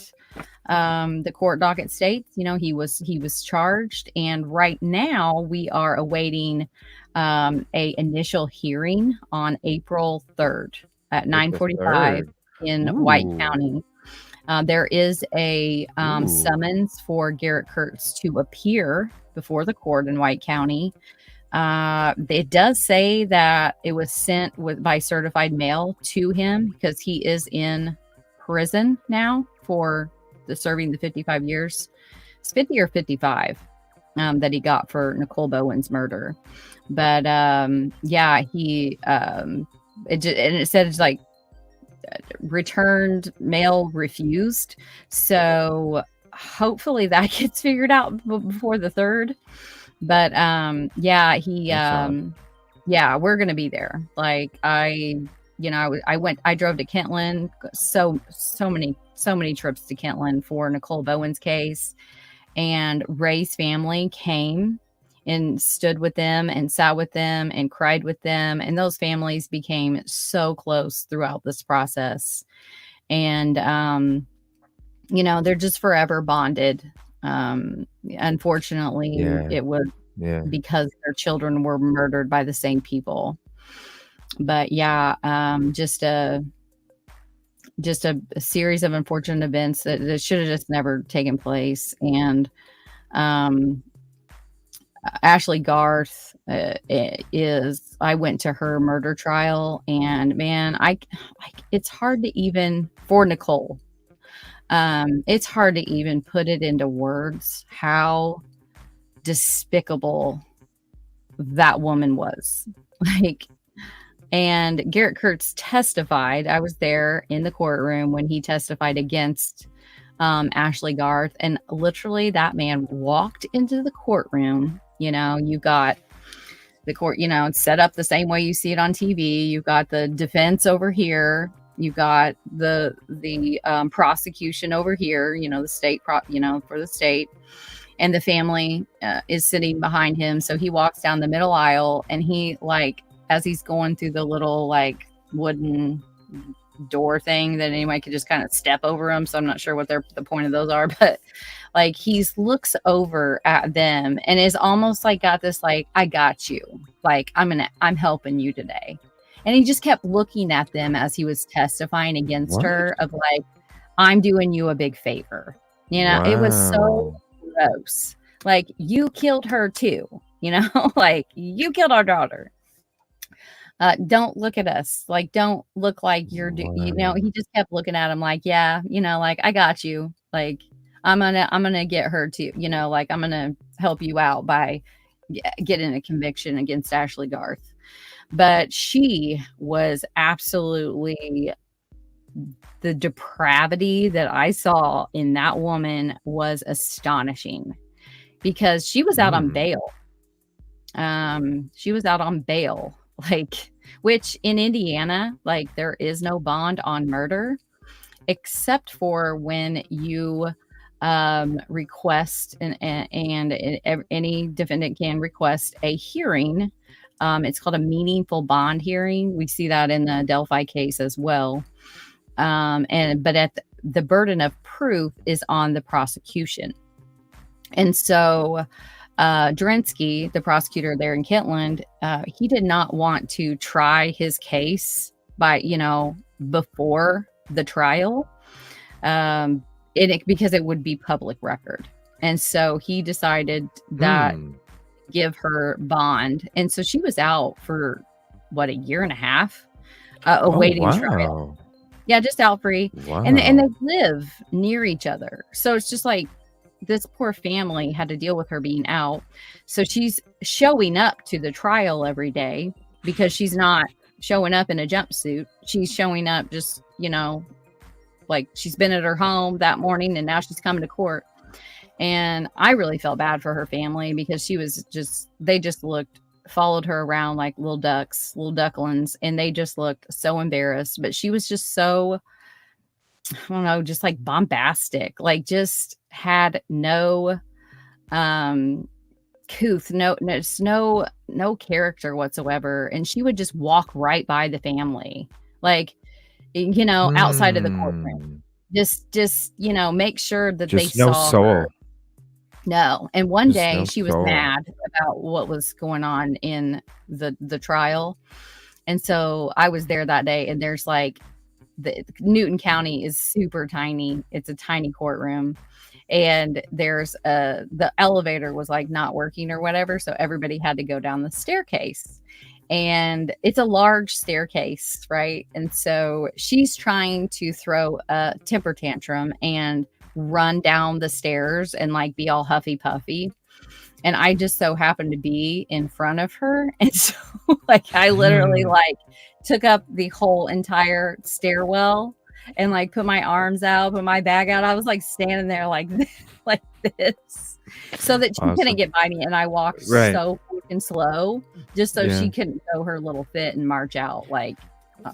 the court docket states. He was charged. And right now we are awaiting a initial hearing on April 3rd at 9:45 in White County. There is a summons for Garrett Kurtz to appear before the court in White County. It does say that it was sent by certified mail to him because he is in prison now for serving the 55 years. It's 50 or 55 that he got for Nicole Bowen's murder. But yeah, he it said it's like returned mail refused. So hopefully that gets figured out before the 3rd. But yeah, yeah, we're gonna be there. Like I drove to Kentland, so many trips to Kentland for Nicole Bowen's case, and Ray's family came and stood with them and sat with them and cried with them, and those families became so close throughout this process. And they're just forever bonded. Unfortunately, it was because their children were murdered by the same people. But yeah, just a series of unfortunate events that should have just never taken place. And Ashley Garth I went to her murder trial, and man, it's hard to even, for Nicole, it's hard to even put it into words how despicable that woman was. And Garrett Kurtz testified. I was there in the courtroom when he testified against Ashley Garth, and literally that man walked into the courtroom. You got the court, it's set up the same way you see it on TV. You've got the defense over here. You've got the prosecution over here, the state, for the state, and the family is sitting behind him. So he walks down the middle aisle, and he, as he's going through the little wooden door thing that anybody could just kind of step over him. So I'm not sure what the point of those are, but he looks over at them and is almost got this, I got you. I'm helping you today. And he just kept looking at them as he was testifying against her of I'm doing you a big favor. Wow. It was so gross. You killed her too, you killed our daughter. Don't look at us. Don't look like you're, he just kept looking at him yeah, I got you. I'm gonna get her too, I'm gonna help you out by getting a conviction against Ashley Garth. But she was absolutely, the depravity that I saw in that woman was astonishing, because she was out on bail. She was out on bail, which in Indiana, there is no bond on murder, except for when you request and any defendant can request a hearing. It's called a meaningful bond hearing. We see that in the Delphi case as well. But the burden of proof is on the prosecution. And so Drinsky, the prosecutor there in Kentland, he did not want to try his case by, before the trial, because it would be public record. And so he decided that give her bond. And so she was out for a year and a half awaiting trial. Yeah, just out free. Wow. And they live near each other. So it's just like this poor family had to deal with her being out. So she's showing up to the trial every day because she's not showing up in a jumpsuit. She's showing up just, like she's been at her home that morning and now she's coming to court. And I really felt bad for her family because they just followed her around like little ducklings, and they just looked so embarrassed. But she was just so, I don't know, just like bombastic, like just had no couth, no character whatsoever. And she would just walk right by the family, like, outside of the courtroom. Just make sure that just they no saw soul. her. No. And one Just day no she was soul. mad about what was going on in the trial. And so I was there that day, and there's like the Newton County is super tiny. It's a tiny courtroom. And there's the elevator was like not working or whatever. So everybody had to go down the staircase. And it's a large staircase, right? And so she's trying to throw a temper tantrum and run down the stairs and like be all huffy puffy. And I just so happened to be in front of her. And so like I literally like took up the whole entire stairwell and like put my arms out, put my bag out. I was like standing there like this so that she couldn't get by me. And I walked so fucking slow just so she couldn't go her little fit and march out. Like,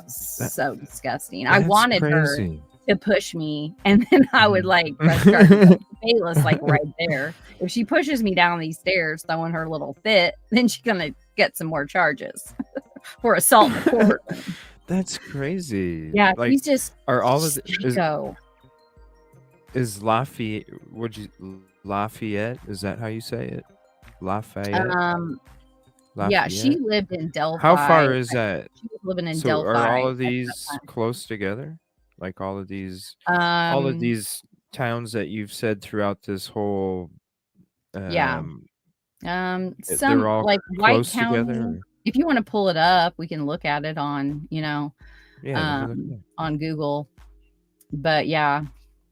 so disgusting. I wanted her to push me, and then I would like start Bayless like right there. If she pushes me down these stairs throwing her little fit, then she's gonna get some more charges for assault in the courtroom. That's crazy. Yeah, like, he's just are all of is Lafayette? Is that how you say it? Lafayette. Yeah, she lived in Delphi. How far is that? She was living in So Delphi. are all of these close together? Like all of these towns that you've said throughout this whole some they're all like White close County. together? If you want to pull it up, we can look at it on on Google. But yeah,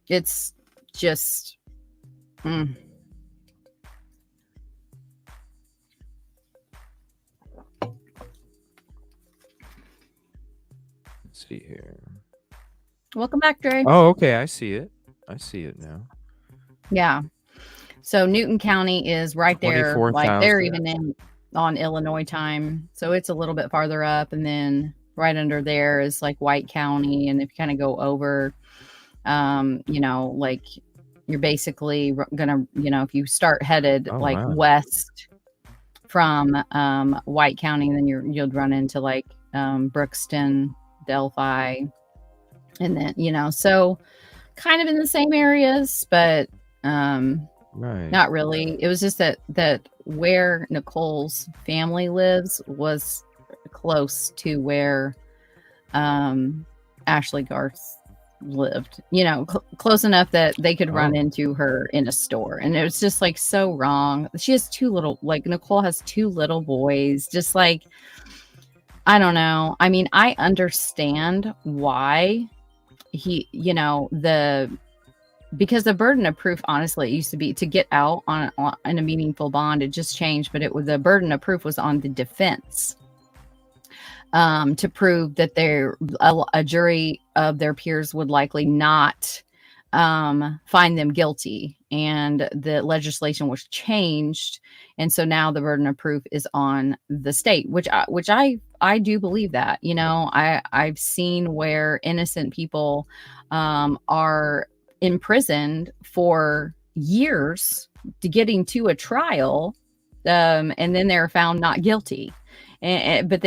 it's just Let's see here. Welcome back, Dre. Oh, okay. I see it now. Yeah. So Newton County is right there. Like they're even on Illinois time. So it's a little bit farther up. And then right under there is like White County. And if you kind of go over, like you're basically gonna, if you start headed west from White County, then you'll run into like Brookston, Delphi, and then so kind of in the same areas, but not really. It was just that where Nicole's family lives was close to where Ashley Garth lived, close enough that they could run into her in a store. And it was just like so wrong. She has Nicole has two little boys. Just like, I don't know. I mean, I understand why because the burden of proof, honestly, it used to be to get out on a meaningful bond. It just changed, but the burden of proof was on the defense to prove that a jury of their peers would likely not find them guilty. And the legislation was changed. And so now the burden of proof is on the state, which I do believe that, I've seen where innocent people are imprisoned for years to getting to a trial. And then they're found not guilty. But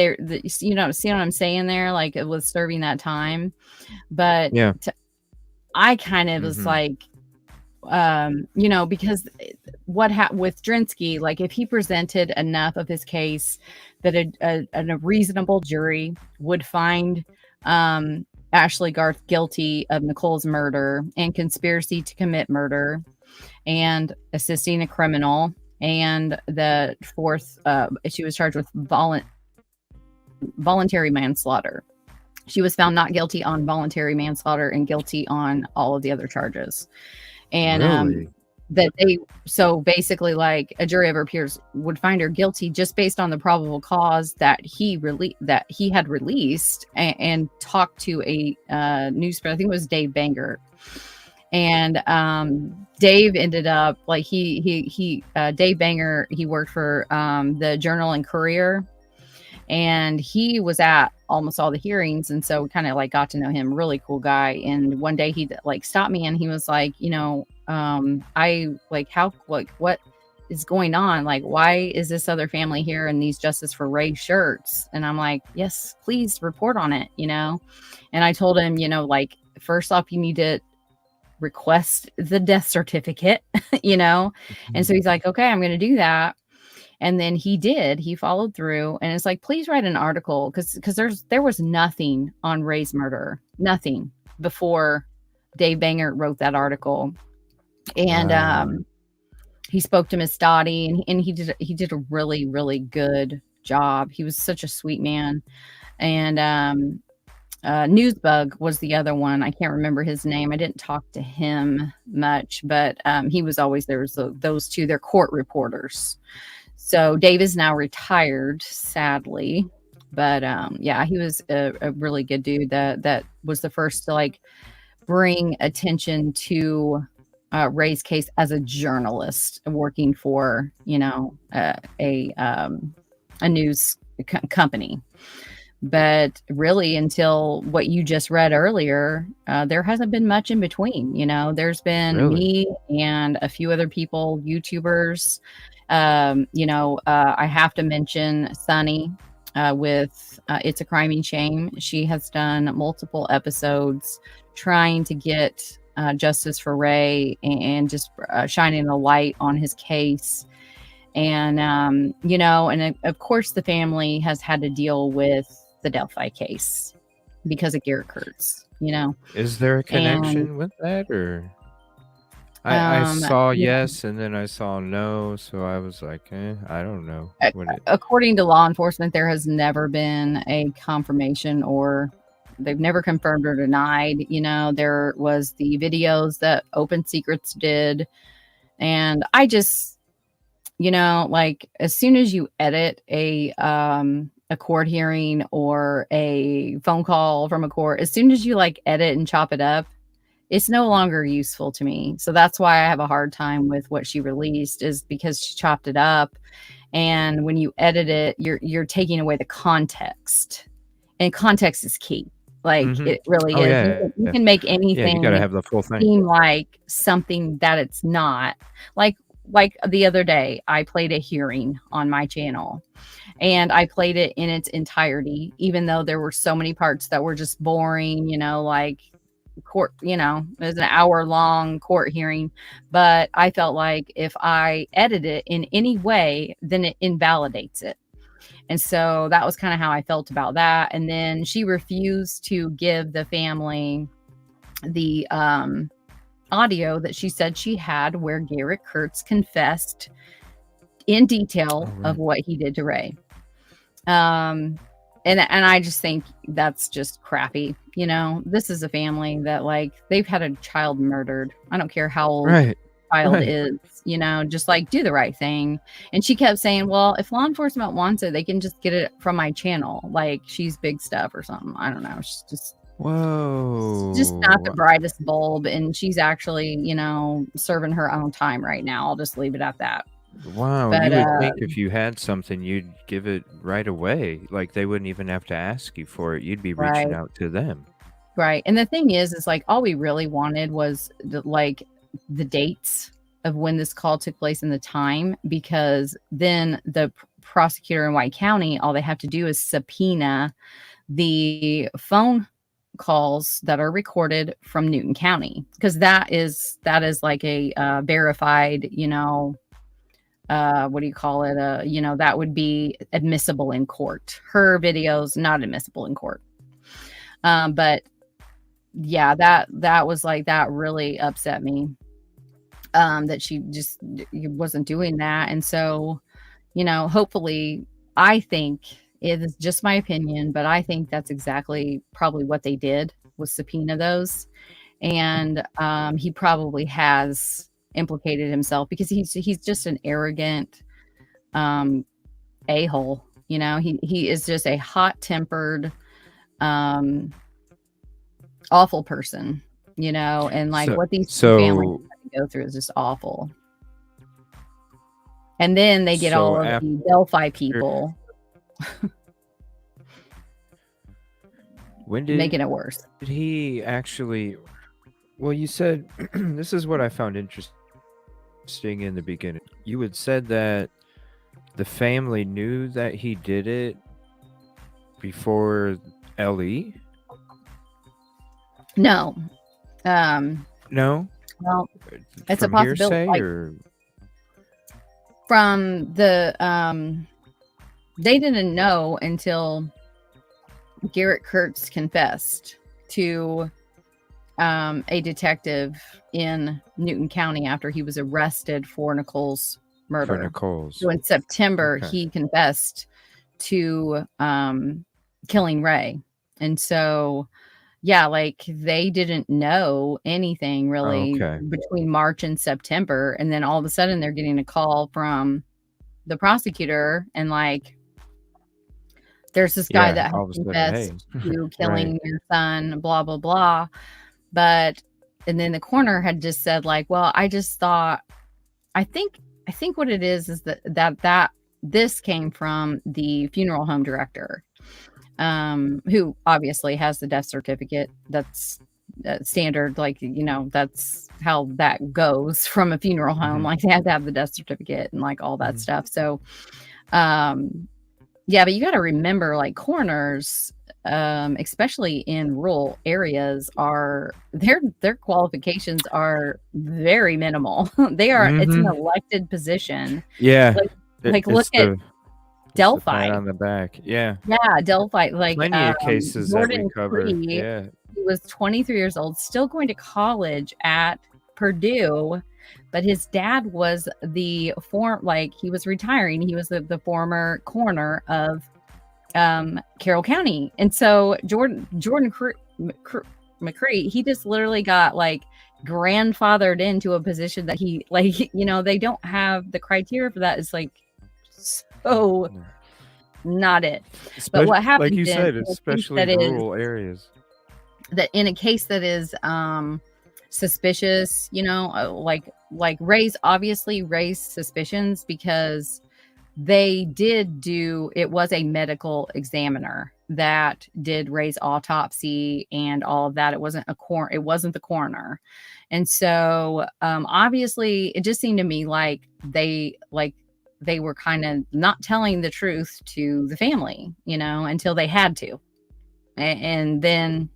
see what I'm saying there? Like it was serving that time. But I kind of was like, because with Drinsky, like if he presented enough of his case that a reasonable jury would find Ashley Garth guilty of Nicole's murder and conspiracy to commit murder and assisting a criminal, and the fourth, she was charged with voluntary manslaughter. She was found not guilty on voluntary manslaughter and guilty on all of the other charges. And Really? that they, so basically, like a jury of her peers would find her guilty just based on the probable cause that he had released and talked to a newspaper. I think it was Dave Banger. And Dave ended up like Dave Banger, he worked for the Journal and Courier, and he was at almost all the hearings, and so kind of like got to know him. Really cool guy. And one day he like stopped me and he was like, I like, how, like, what is going on? Like, why is this other family here in these Justice for Ray shirts? And I'm like, yes, please report on it, And I told him, like, first off, you need to request the death certificate, And so he's like, okay, I'm going to do that. And then he followed through, and it's like, please write an article. Cause there was nothing on Ray's murder, nothing before Dave Banger wrote that article. And, he spoke to Miss Dottie, and he did a really, really good job. He was such a sweet man. And, Newsbug was the other one. I can't remember his name. I didn't talk to him much, but he was always there. Was those two, they're court reporters. So Dave is now retired, sadly, but yeah, he was a really good dude. That was the first to like bring attention to Ray's case as a journalist working for a news company. But really, until what you just read earlier, there hasn't been much in between. There's been Really? me and a few other people, YouTubers. I have to mention Sunny with It's a Crime and Shame. She has done multiple episodes trying to get justice for Ray and just shining a light on his case. And, and of course, the family has had to deal with the Delphi case because of Garrett Kurtz, Is there a connection with that, or I saw yes, and then I saw no, so I was like, I don't know. According to law enforcement, there has never been a confirmation, or they've never confirmed or denied. There was the videos that Open Secrets did, and I just, like, as soon as you edit a court hearing or a phone call from a court, as soon as you like edit and chop it up, it's no longer useful to me. So that's why I have a hard time with what she released, is because she chopped it up. And when you edit it, you're taking away the context, and context is key. Like it really is. Yeah, you can make anything you gotta have the full thing. seem like something that it's not. Like the other day, I played a hearing on my channel, and I played it in its entirety, even though there were so many parts that were just boring, like court, it was an hour-long court hearing. But I felt like if I edit it in any way, then it invalidates it. And so that was kind of how I felt about that. And then she refused to give the family the audio that she said she had where Garrett Kurtz confessed in detail of what he did to Ray. And I just think that's just crappy. This is a family that, like, they've had a child murdered. I don't care how old the child is, just like, do the right thing. And she kept saying, well, if law enforcement wants it, they can just get it from my channel. Like, she's big stuff or something. I don't know. She's just, whoa, just not the brightest bulb. And she's actually, serving her own time right now. I'll just leave it at that. Wow, you would think if you had something, you'd give it right away. Like, they wouldn't even have to ask you for it. You'd be reaching out to them. Right. And the thing is like, all we really wanted was the dates of when this call took place and the time, because then the prosecutor in White County, all they have to do is subpoena the phone calls that are recorded from Newton County, because that is like a verified, what do you call it? That would be admissible in court. Her videos not admissible in court. But yeah, that was like, that really upset me. That she just wasn't doing that. And so, hopefully, I think it is just my opinion, but I think that's exactly probably what they did, was subpoena those. And he probably has implicated himself, because he's just an arrogant a-hole. He is just a hot-tempered awful person, and like what these two families have to go through is just awful. And then they get all of the Delphi people making it worse. Did he actually? Well, you said this is what I found interesting in the beginning. You had said that the family knew that he did it before LE. No. No. Well, it's a possibility. Like, from the they didn't know until Garrett Kurtz confessed to a detective in Newton County after he was arrested for Nicole's murder. So in September, he confessed to killing Ray. And so, yeah, like they didn't know anything really between March and September. And then all of a sudden they're getting a call from the prosecutor, and like, there's this guy that has confessed to killing your son, blah, blah, blah. And then the coroner had just said, like, well, I just thought, I think what it is that this came from the funeral home director, who obviously has the death certificate. That's standard. Like, that's how that goes from a funeral home. Like, they have to have the death certificate and like all that stuff. So, yeah, but you got to remember, like, coroners, especially in rural areas, are their qualifications are very minimal. They are. It's an elected position. Yeah, like look at Delphi on the back. Yeah, Delphi. Like plenty of cases Jordan that we covered. Cree, Yeah, he was 23 years old, still going to college at Purdue. But his dad was he was retiring. He was the former coroner of Carroll County. And so Jordan McCree, he just literally got like grandfathered into a position that he, like, they don't have the criteria for that. It's like, so not it. But what happened, like you said, especially in rural areas, that in a case that is suspicious, like Ray's suspicions, because they did it was a medical examiner that did Ray's autopsy and all of that. It wasn't the coroner. And so obviously it just seemed to me like they were kind of not telling the truth to the family, until they had to. And then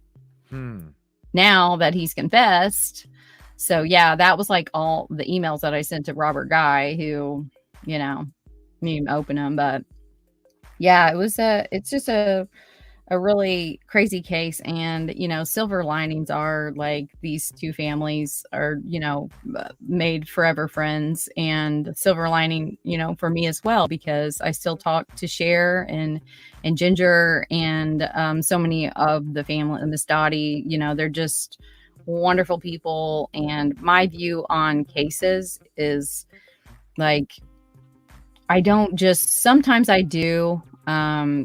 now that he's confessed. So yeah, that was like all the emails that I sent to Robert Guy, who, didn't even open them. But yeah, it's just a really crazy case. And, silver linings are like these two families are, made forever friends, and silver lining, for me as well, because I still talk to Cher and Ginger and so many of the family and Miss Dottie. They're just wonderful people. And my view on cases is like, sometimes I do.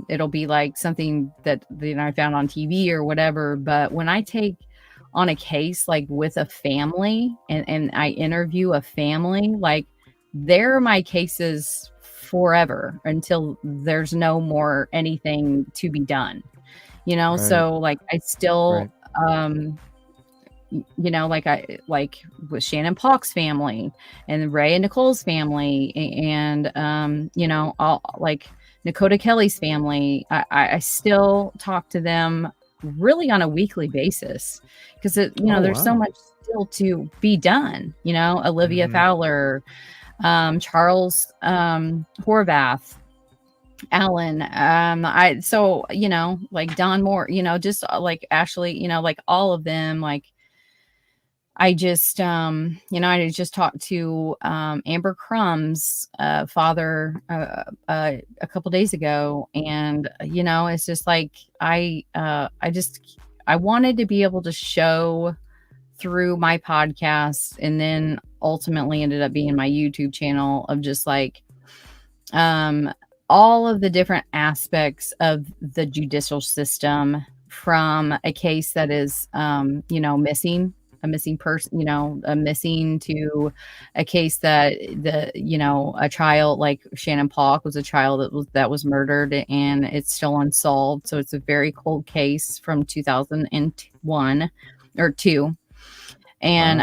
It'll be like something that I found on TV or whatever. But when I take on a case like with a family and I interview a family, like, they're my cases forever until there's no more anything to be done, Right. So like I still, right. Like with Shannon Pock's family and Ray and Nicole's family and, all like Nakota Kelly's family, I still talk to them really on a weekly basis because there's so much still to be done. Olivia Fowler, Charles Horvath, Alan, like Don Moore, just like Ashley, like all of them, like I just I just talked to Amber Crumb's father a couple days ago, and it's just like I wanted to be able to show through my podcast, and then ultimately ended up being my YouTube channel, of just like all of the different aspects of the judicial system, from a case that is missing, a missing person, a missing, to a case that a child like Shannon Polk was a child that was murdered, and it's still unsolved. So it's a very cold case from 2001 or 2. And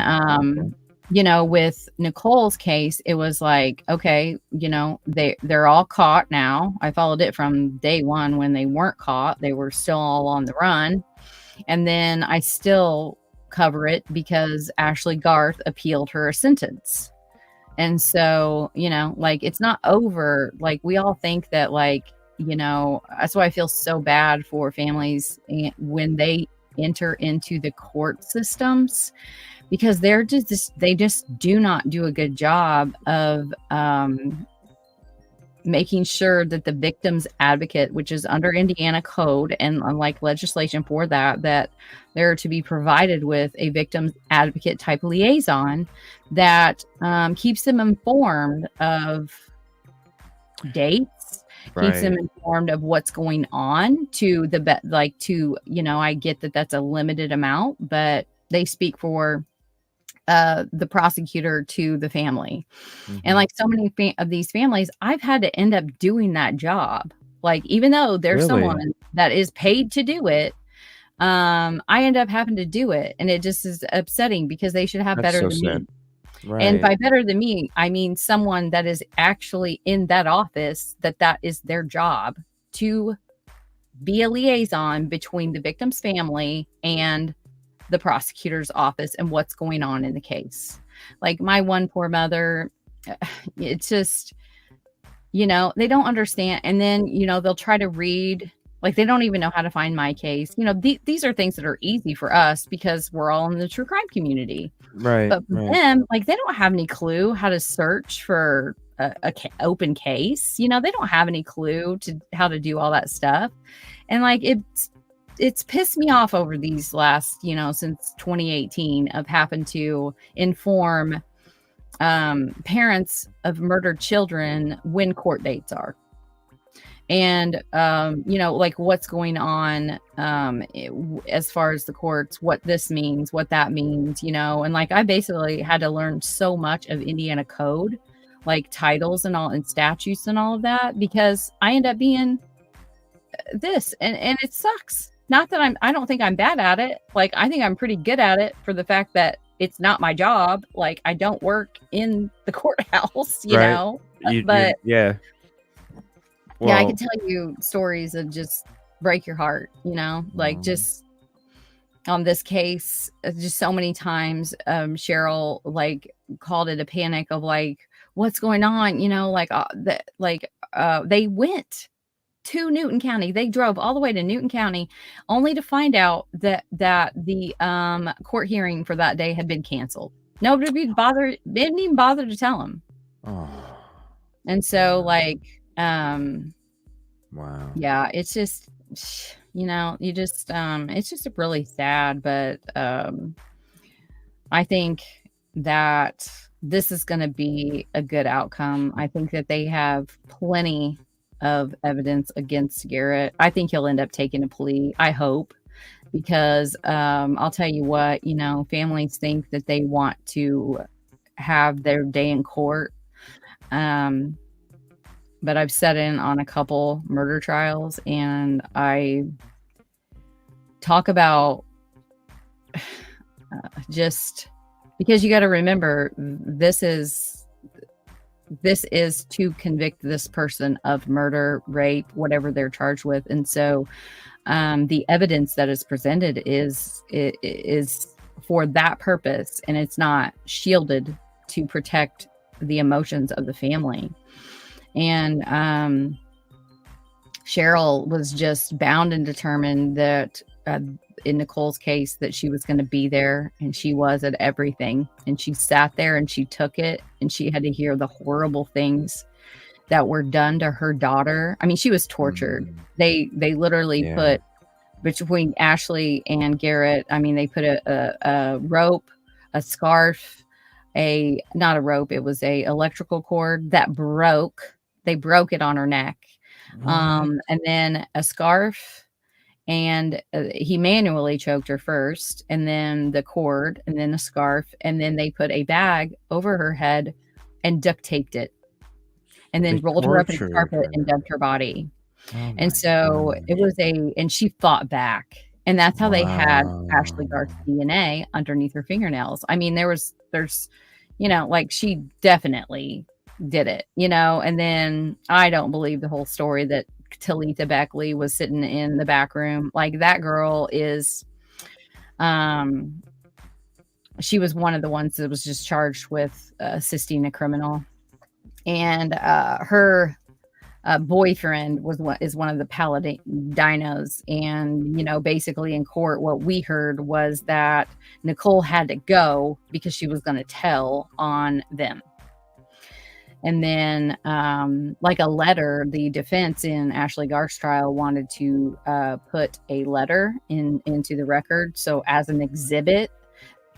Okay. with Nicole's case, it was like, okay, they're all caught now. I followed it from day one when they weren't caught. They were still all on the run. And then I still cover it because Ashley Garth appealed her sentence. And so, like, it's not over. Like, we all think that, like, that's why I feel so bad for families when they enter into the court systems, because they just do not do a good job of making sure that the victim's advocate, which is under Indiana code and unlike legislation for that they're to be provided with a victim's advocate type liaison that keeps them informed of dates, keeps them informed of what's going on, to I get that that's a limited amount, but they speak for the prosecutor to the family. Mm-hmm. And like so many of these families, I've had to end up doing that job. Like, even though there's someone that is paid to do it, I end up having to do it. And it just is upsetting, because they should have better than me. Right. And by better than me, I mean someone that is actually in that office, that is their job, to be a liaison between the victim's family and the prosecutor's office and what's going on in the case. Like, my one poor mother, it's just, they don't understand. And then, they'll try to read, like, they don't even know how to find my case. These are things that are easy for us because we're all in the true crime community. Right. But for them, like, they don't have any clue how to search for a open case. They don't have any clue to how to do all that stuff. And like, it's pissed me off over these last, since 2018, of having to inform parents of murdered children when court dates are. And, like, what's going on as far as the courts, what this means, what that means, and like, I basically had to learn so much of Indiana code, like titles and all, and statutes and all of that, because I end up being this, and it sucks. Not that I don't think I'm bad at it. Like, I think I'm pretty good at it, for the fact that it's not my job. Like, I don't work in the courthouse, but yeah. Well, yeah, I can tell you stories that just break your heart, like, just on this case, just so many times, Cheryl, like, called it a panic of like, what's going on? They went to Newton County. They drove all the way to Newton County, only to find out that the court hearing for that day had been canceled. Nobody didn't even bother to tell them. And so, like, wow. Yeah, it's just, it's just really sad. But I think that this is going to be a good outcome. I think that they have plenty of evidence against Garrett. I think he'll end up taking a plea. I hope, because I'll tell you what, families think that they want to have their day in court. But I've sat in on a couple murder trials, and I talk about just because you got to remember, this is to convict this person of murder, rape, whatever they're charged with. And so the evidence that is presented is for that purpose, and it's not shielded to protect the emotions of the family. And Cheryl was just bound and determined that in Nicole's case that she was going to be there, and she was at everything. And she sat there and she took it, and she had to hear the horrible things that were done to her daughter. I mean, she was tortured. They literally put between Ashley and Garrett. I mean, they put a rope, a scarf, not a rope. It was a electrical cord that broke. They broke it on her neck. And then a scarf, and he manually choked her first, and then the cord, and then a scarf, and then they put a bag over her head and duct taped it, and then rolled her up in a carpet and dumped her body. And so it was and she fought back, and that's how they had Ashley Garth's DNA underneath her fingernails. I mean, there's, like, she definitely did it, and then I don't believe the whole story that Talitha Beckley was sitting in the back room. Like, that girl is, she was one of the ones that was just charged with assisting a criminal, and her boyfriend is one of the Paladinos. And basically in court, what we heard was that Nicole had to go because she was going to tell on them. And then, like a letter, the defense in Ashley Garth's trial wanted to put a letter into the record, so as an exhibit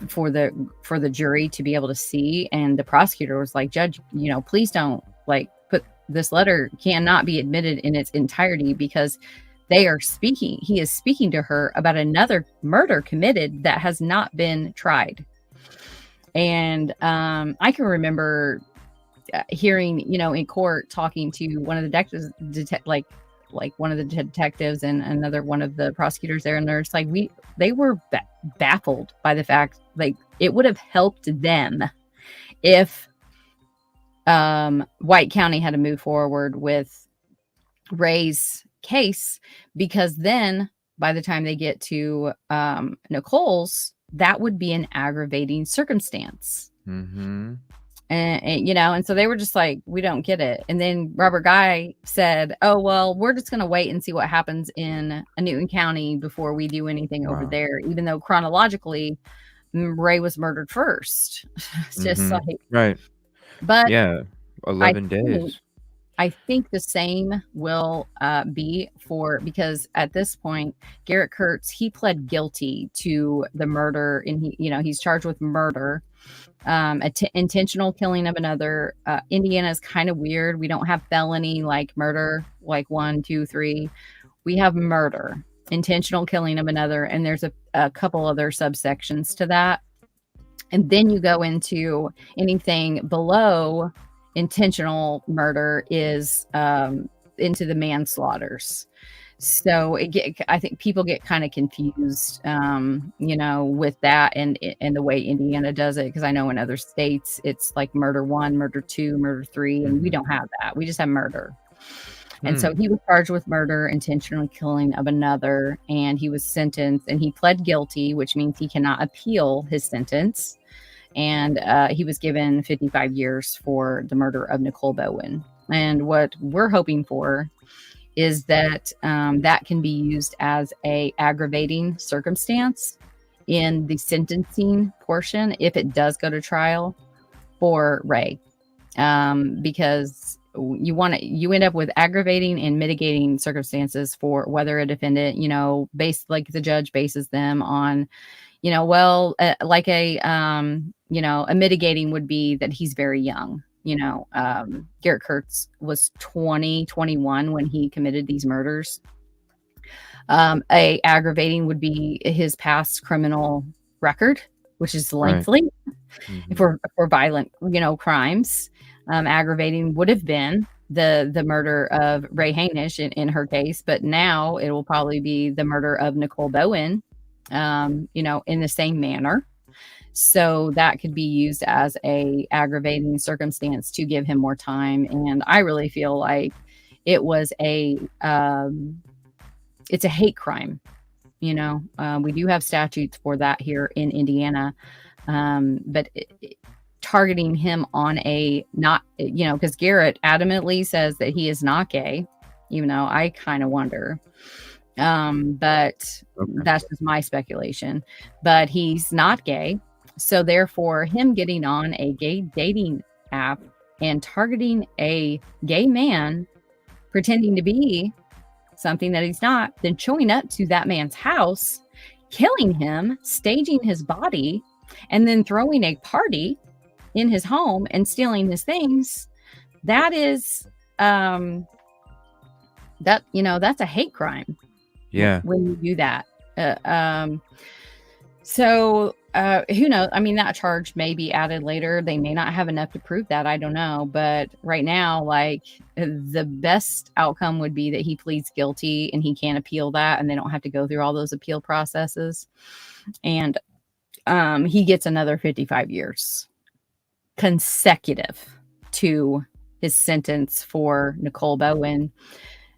for the jury to be able to see. And the prosecutor was like, "Judge, please don't put this letter, cannot be admitted in its entirety, because he is speaking to her about another murder committed that has not been tried." And I can remember hearing, in court, talking to one of the detectives, one of the detectives and another one of the prosecutors there, and they're just like, they were baffled by the fact, it would have helped them if White County had to move forward with Ray's case, because then by the time they get to Nicole's, that would be an aggravating circumstance. And so they were just like, we don't get it. And then Robert Guy said, "Oh, well, we're just going to wait and see what happens in Newton County before we do anything over there," even though chronologically Ray was murdered first. It's just right. But 11 days. I think the same will be because at this point, Garrett Kurtz, he pled guilty to the murder, and he's charged with murder. Intentional killing of another. Indiana is kind of weird. We don't have felony like murder, like 1, 2, 3. We have murder, intentional killing of another, and there's a couple other subsections to that. And then you go into anything below intentional murder is into the manslaughters. So I think people get kind of confused, with that and the way Indiana does it. Because I know in other states it's like murder 1, murder 2, murder 3, and we don't have that. We just have murder. And so he was charged with murder, intentional killing of another, and he was sentenced, and he pled guilty, which means he cannot appeal his sentence. And he was given 55 years for the murder of Nicole Bowen. And what we're hoping for is that that can be used as a aggravating circumstance in the sentencing portion if it does go to trial for Ray, because you end up with aggravating and mitigating circumstances for whether a defendant, like the judge bases them on, like a mitigating would be that he's very young. Garrett Kurtz was 21 when he committed these murders. A aggravating would be his past criminal record, which is lengthy. Right. For violent, crimes. Aggravating would have been the murder of Ray Hanish in her case, but now it will probably be the murder of Nicole Bowen, in the same manner. So that could be used as a aggravating circumstance to give him more time. And I really feel like it was it's a hate crime. We do have statutes for that here in Indiana. But targeting him on a not, because Garrett adamantly says that he is not gay, even though I kind of wonder. But that's just my speculation. But he's not gay. So therefore, him getting on a gay dating app and targeting a gay man, pretending to be something that he's not, then showing up to that man's house, killing him, staging his body, and then throwing a party in his home and stealing his things, that is that's a hate crime. Yeah. When you do that. So who knows? I mean, that charge may be added later. They may not have enough to prove that. I don't know. But right now, like, the best outcome would be that he pleads guilty and he can't appeal that, and they don't have to go through all those appeal processes. And he gets another 55 years consecutive to his sentence for Nicole Bowen.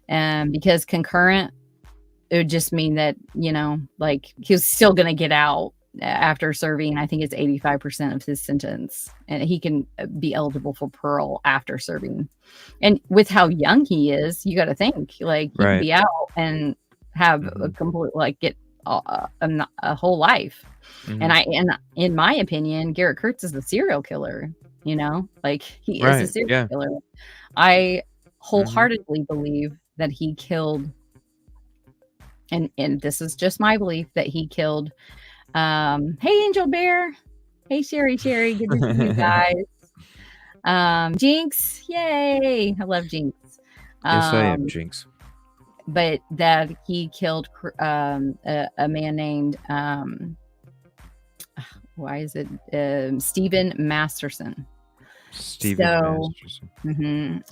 Because concurrent, it would just mean that, like, he's still going to get out after serving, I think it's 85% of his sentence, and he can be eligible for parole after serving. And with how young he is, you got to think, like, he could be out and have a complete, like, get a whole life. And in my opinion, Garrett Kurtz is a serial killer, like, he is a serial killer. I wholeheartedly believe that he killed, and this is just my belief, that he killed hey Angel Bear, hey Sherry, good to see you guys. Jinx, yay, I love Jinx. Yes, I am Jinx. But that he killed a man named Stephen Masterson.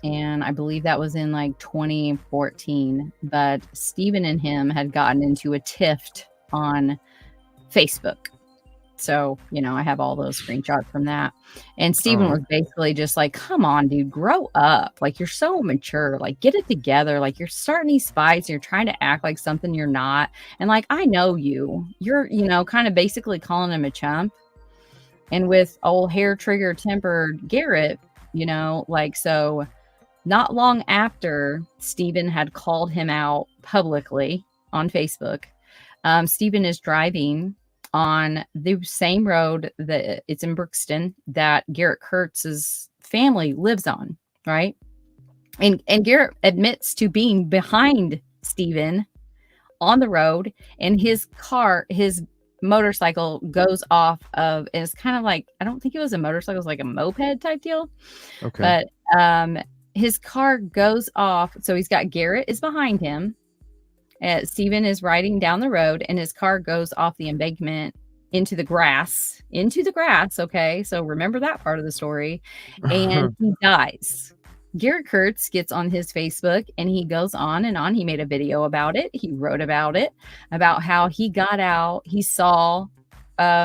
And I believe that was in like 2014, but Stephen and him had gotten into a tiff on Facebook. So, I have all those screenshots from that. And Stephen was basically just like, come on, dude, grow up. Like, you're so mature. Like, get it together. Like, you're starting these fights. And you're trying to act like something you're not. And like, I know you're, kind of basically calling him a chump. And with old hair trigger tempered Garrett, so not long after Stephen had called him out publicly on Facebook, Stephen is driving on the same road that it's in Brookston that Garrett Kurtz's family lives on, right? And Garrett admits to being behind Stephen on the road, and his motorcycle goes off of, and it's kind of like, I don't think it was a motorcycle, it was like a moped type deal. Okay. But his car goes off, so he's got Garrett is behind him. Stephen is riding down the road, and his car goes off the embankment into the grass. Okay, so remember that part of the story. And he dies. Garrett Kurtz gets on his Facebook and he goes on and on. He made a video about it. He wrote about it, about how he got out. He saw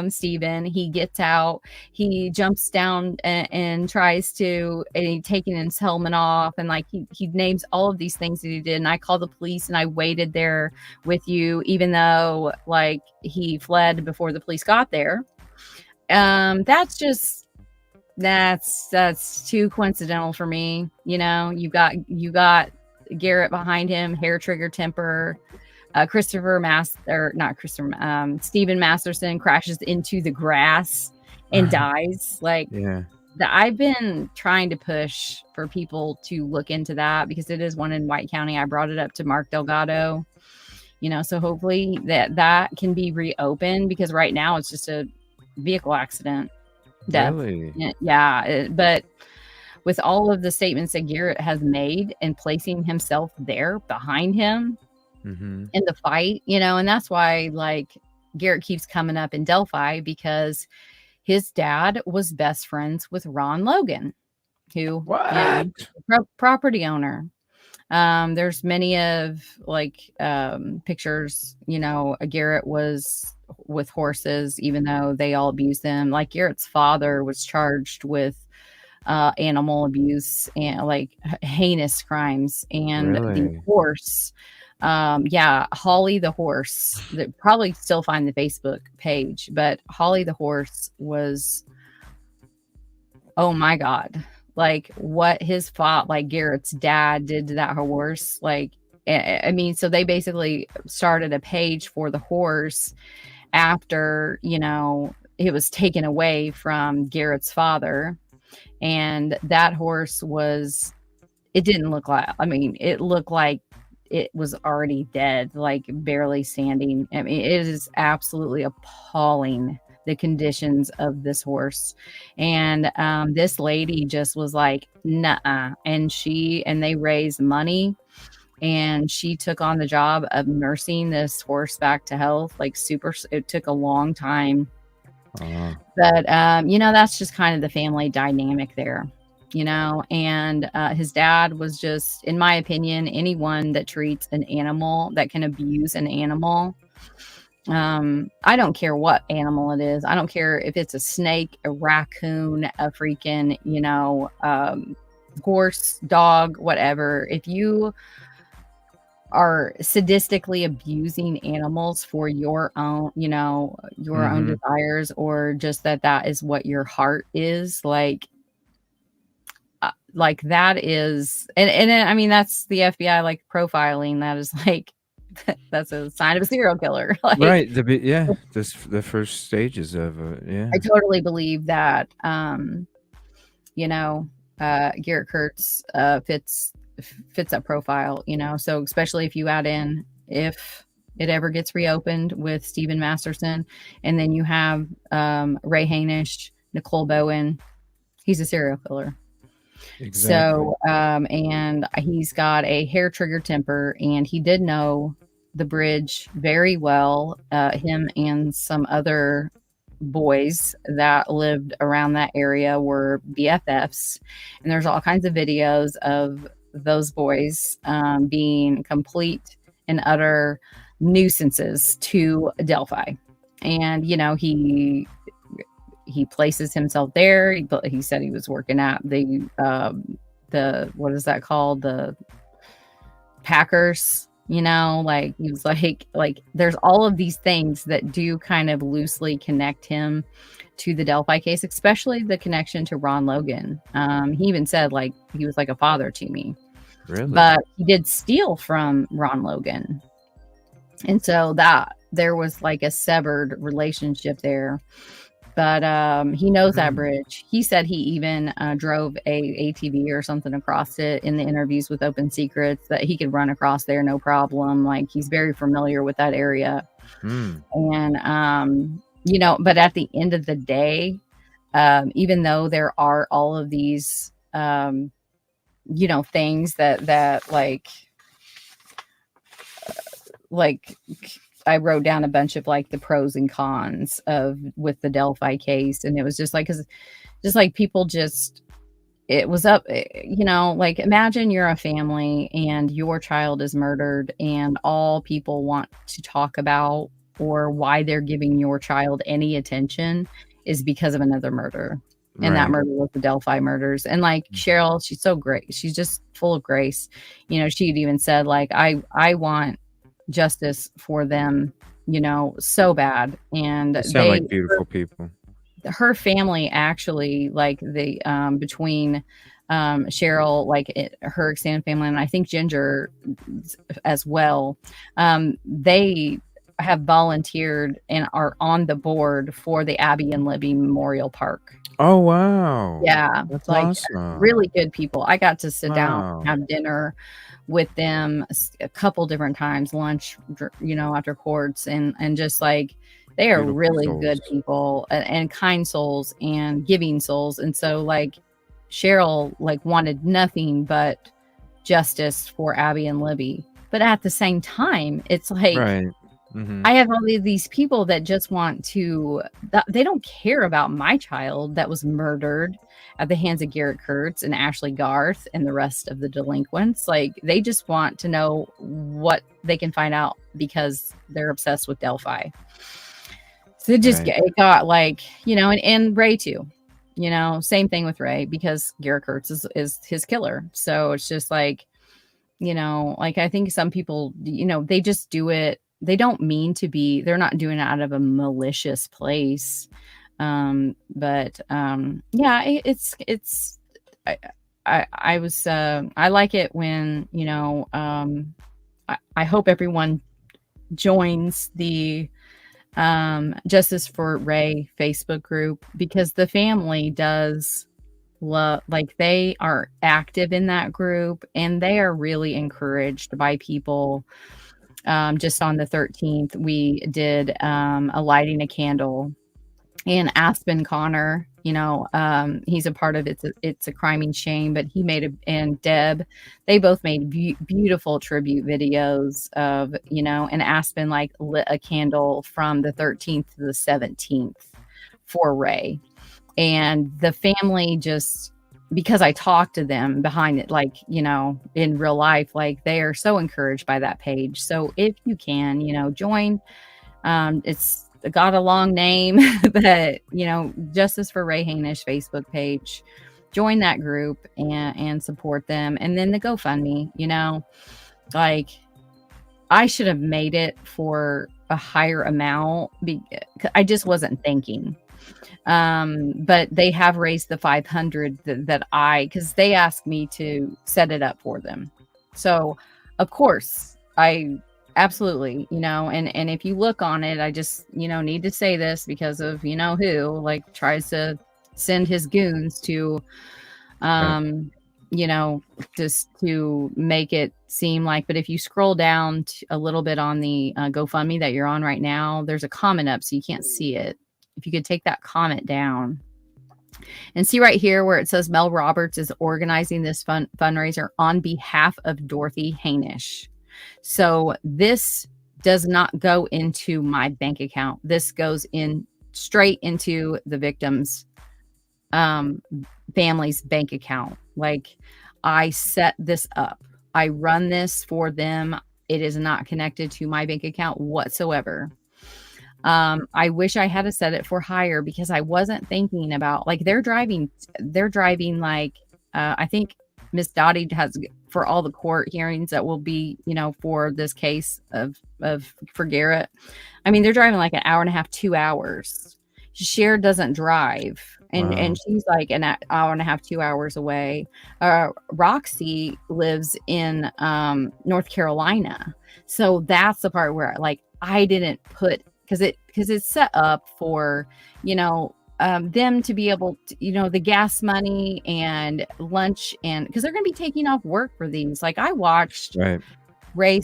Stephen. He gets out. He jumps down and tries to, and he taking his helmet off. And like, he names all of these things that he did. And I called the police and I waited there with you, even though like he fled before the police got there. That's too coincidental for me. You got Garrett behind him, hair trigger temper. Stephen Masterson crashes into the grass and dies. Like, I've been trying to push for people to look into that because it is one in White County. I brought it up to Mark Delgado, so hopefully that can be reopened, because right now it's just a vehicle accident. Death. Really? Yeah. But with all of the statements that Garrett has made and placing himself there behind him in the fight, and that's why like Garrett keeps coming up in Delphi, because his dad was best friends with Ron Logan, who property owner. There's many of like pictures, Garrett was with horses, even though they all abused them. Like Garrett's father was charged with animal abuse and like heinous crimes. And the horse, Holly the horse, that probably still find the Facebook page, but Holly the horse was Oh my God. Like what his father, like Garrett's dad did to that horse. Like, I mean, so they basically started a page for the horse after, it was taken away from Garrett's father. And that horse it didn't look like, I mean, it looked like it was already dead, like barely standing. I mean, it is absolutely appalling, the conditions of this horse. And this lady just was like, nah. And they raised money, and she took on the job of nursing this horse back to health. Like it took a long time. But, that's just kind of the family dynamic there, and his dad was just, in my opinion, anyone that treats an animal, that can abuse an animal. I don't care what animal it is. I don't care if it's a snake, a raccoon, a freaking, horse, dog, whatever. If you are sadistically abusing animals for your own, your own desires, or just that is what your heart is, like that is, and I mean, that's the FBI like profiling. That is like, that's a sign of a serial killer. Like, right. The first stages of it. Yeah. I totally believe that, Garrett Kurtz fits that profile, so especially if you add in, if it ever gets reopened with Stephen Masterson, and then you have Ray Hanish, Nicole Bowen, he's a serial killer. Exactly. So and he's got a hair trigger temper, and he did know the bridge very well, him and some other boys that lived around that area were BFFs, and there's all kinds of videos of those boys being complete and utter nuisances to Delphi. And he places himself there. He said he was working at the what is that called, the Packers, like he was like there's all of these things that do kind of loosely connect him to the Delphi case, especially the connection to Ron Logan. He even said like he was like a father to me. Really? But he did steal from Ron Logan, and so that there was like a severed relationship there. But he knows that bridge. He said he even drove a ATV or something across it in the interviews with Open Secrets, that he could run across there no problem. Like, he's very familiar with that area. And, but at the end of the day, even though there are all of these, things that like I wrote down a bunch of like the pros and cons with the Delphi case. And it was just like, people it was up, like imagine you're a family and your child is murdered, and all people want to talk about, or why they're giving your child any attention, is because of another murder. And that murder was the Delphi murders. And like Cheryl, she's so great. She's just full of grace. She'd even said like, I want justice for them, so bad. And they sound like beautiful people. Her family actually, like the between Cheryl, like her extended family, and I think Ginger as well, they have volunteered and are on the board for the Abby and Libby Memorial Park. Oh wow. Yeah, that's like awesome. Really good people. I got to sit down and have dinner with them a couple different times, lunch, after courts, and just like, they are beautiful really souls. Good people, and kind souls and giving souls. And so like Cheryl like wanted nothing but justice for Abby and Libby, but at the same time, it's like, I have all of these people that just want to, they don't care about my child that was murdered at the hands of Garrett Kurtz and Ashley Garth and the rest of the delinquents. Like, they just want to know what they can find out because they're obsessed with Delphi. So it got like, and Ray too, same thing with Ray, because Garrett Kurtz is his killer. So it's just like, like, I think some people, they just do it. They don't mean to be, they're not doing it out of a malicious place. Yeah, it's I was I like it when, I hope everyone joins the Justice for Ray Facebook group, because the family does love, like, they are active in that group, and they are really encouraged by people. Just on the 13th, we did a lighting a candle, and Aspen Connor, he's a part of It's a Crime and Shame, but and Deb, they both made beautiful tribute videos of, and Aspen like lit a candle from the 13th to the 17th for Ray. And the family just, because I talked to them behind it, like, in real life, like, they are so encouraged by that page. So if you can, join, it's got a long name, but, Justice for Ray Hanish Facebook page. Join that group and support them. And then the GoFundMe, like, I should have made it for a higher amount. I just wasn't thinking. But they have raised the 500 because they asked me to set it up for them. So of course I absolutely, and if you look on it, I just, need to say this because of, who like tries to send his goons to, just to make it seem like, but if you scroll down a little bit on the GoFundMe that you're on right now, there's a comment up so you can't see it. If you could take that comment down and see right here where it says Mel Roberts is organizing this fundraiser on behalf of Dorothy Hanish. So this does not go into my bank account. This goes in straight into the victim's family's bank account. Like, I set this up. I run this for them. It is not connected to my bank account whatsoever. I wish I had set it for higher because I wasn't thinking about, like, they're driving like, I think Miss Dottie has, for all the court hearings that will be, for this case for Garrett. I mean, they're driving like an hour and a half, 2 hours. Cher doesn't drive. And she's like an hour and a half, 2 hours away. Roxy lives in North Carolina. So that's the part where, like, I didn't put, because it's set up for, them to be able to, the gas money and lunch, and because they're going to be taking off work for these. Like, I watched Ray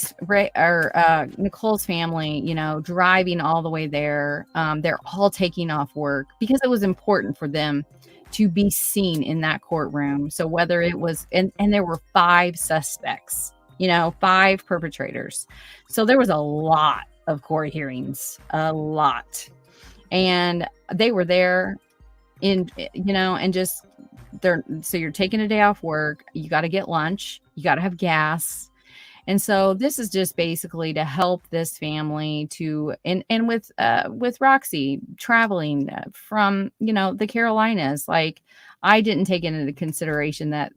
or Nicole's family, driving all the way there. They're all taking off work because it was important for them to be seen in that courtroom. So whether it was, and there were 5 suspects, 5 perpetrators. So there was a lot of court hearings, a lot. And they were there and just so you're taking a day off work, you got to get lunch, you got to have gas. And so this is just basically to help this family to, and with Roxy traveling from, the Carolinas, like, I didn't take into consideration that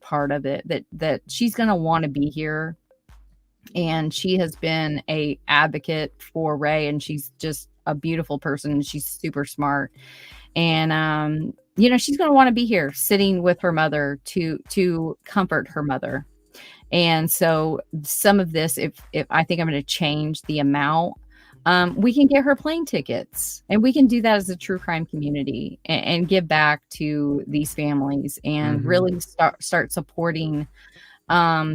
part of it, that she's going to want to be here. And she has been a advocate for Ray, and she's just a beautiful person. She's super smart. And, she's going to want to be here sitting with her mother to comfort her mother. And so some of this, if I think I'm going to change the amount, we can get her plane tickets, and we can do that as a true crime community and give back to these families and really start supporting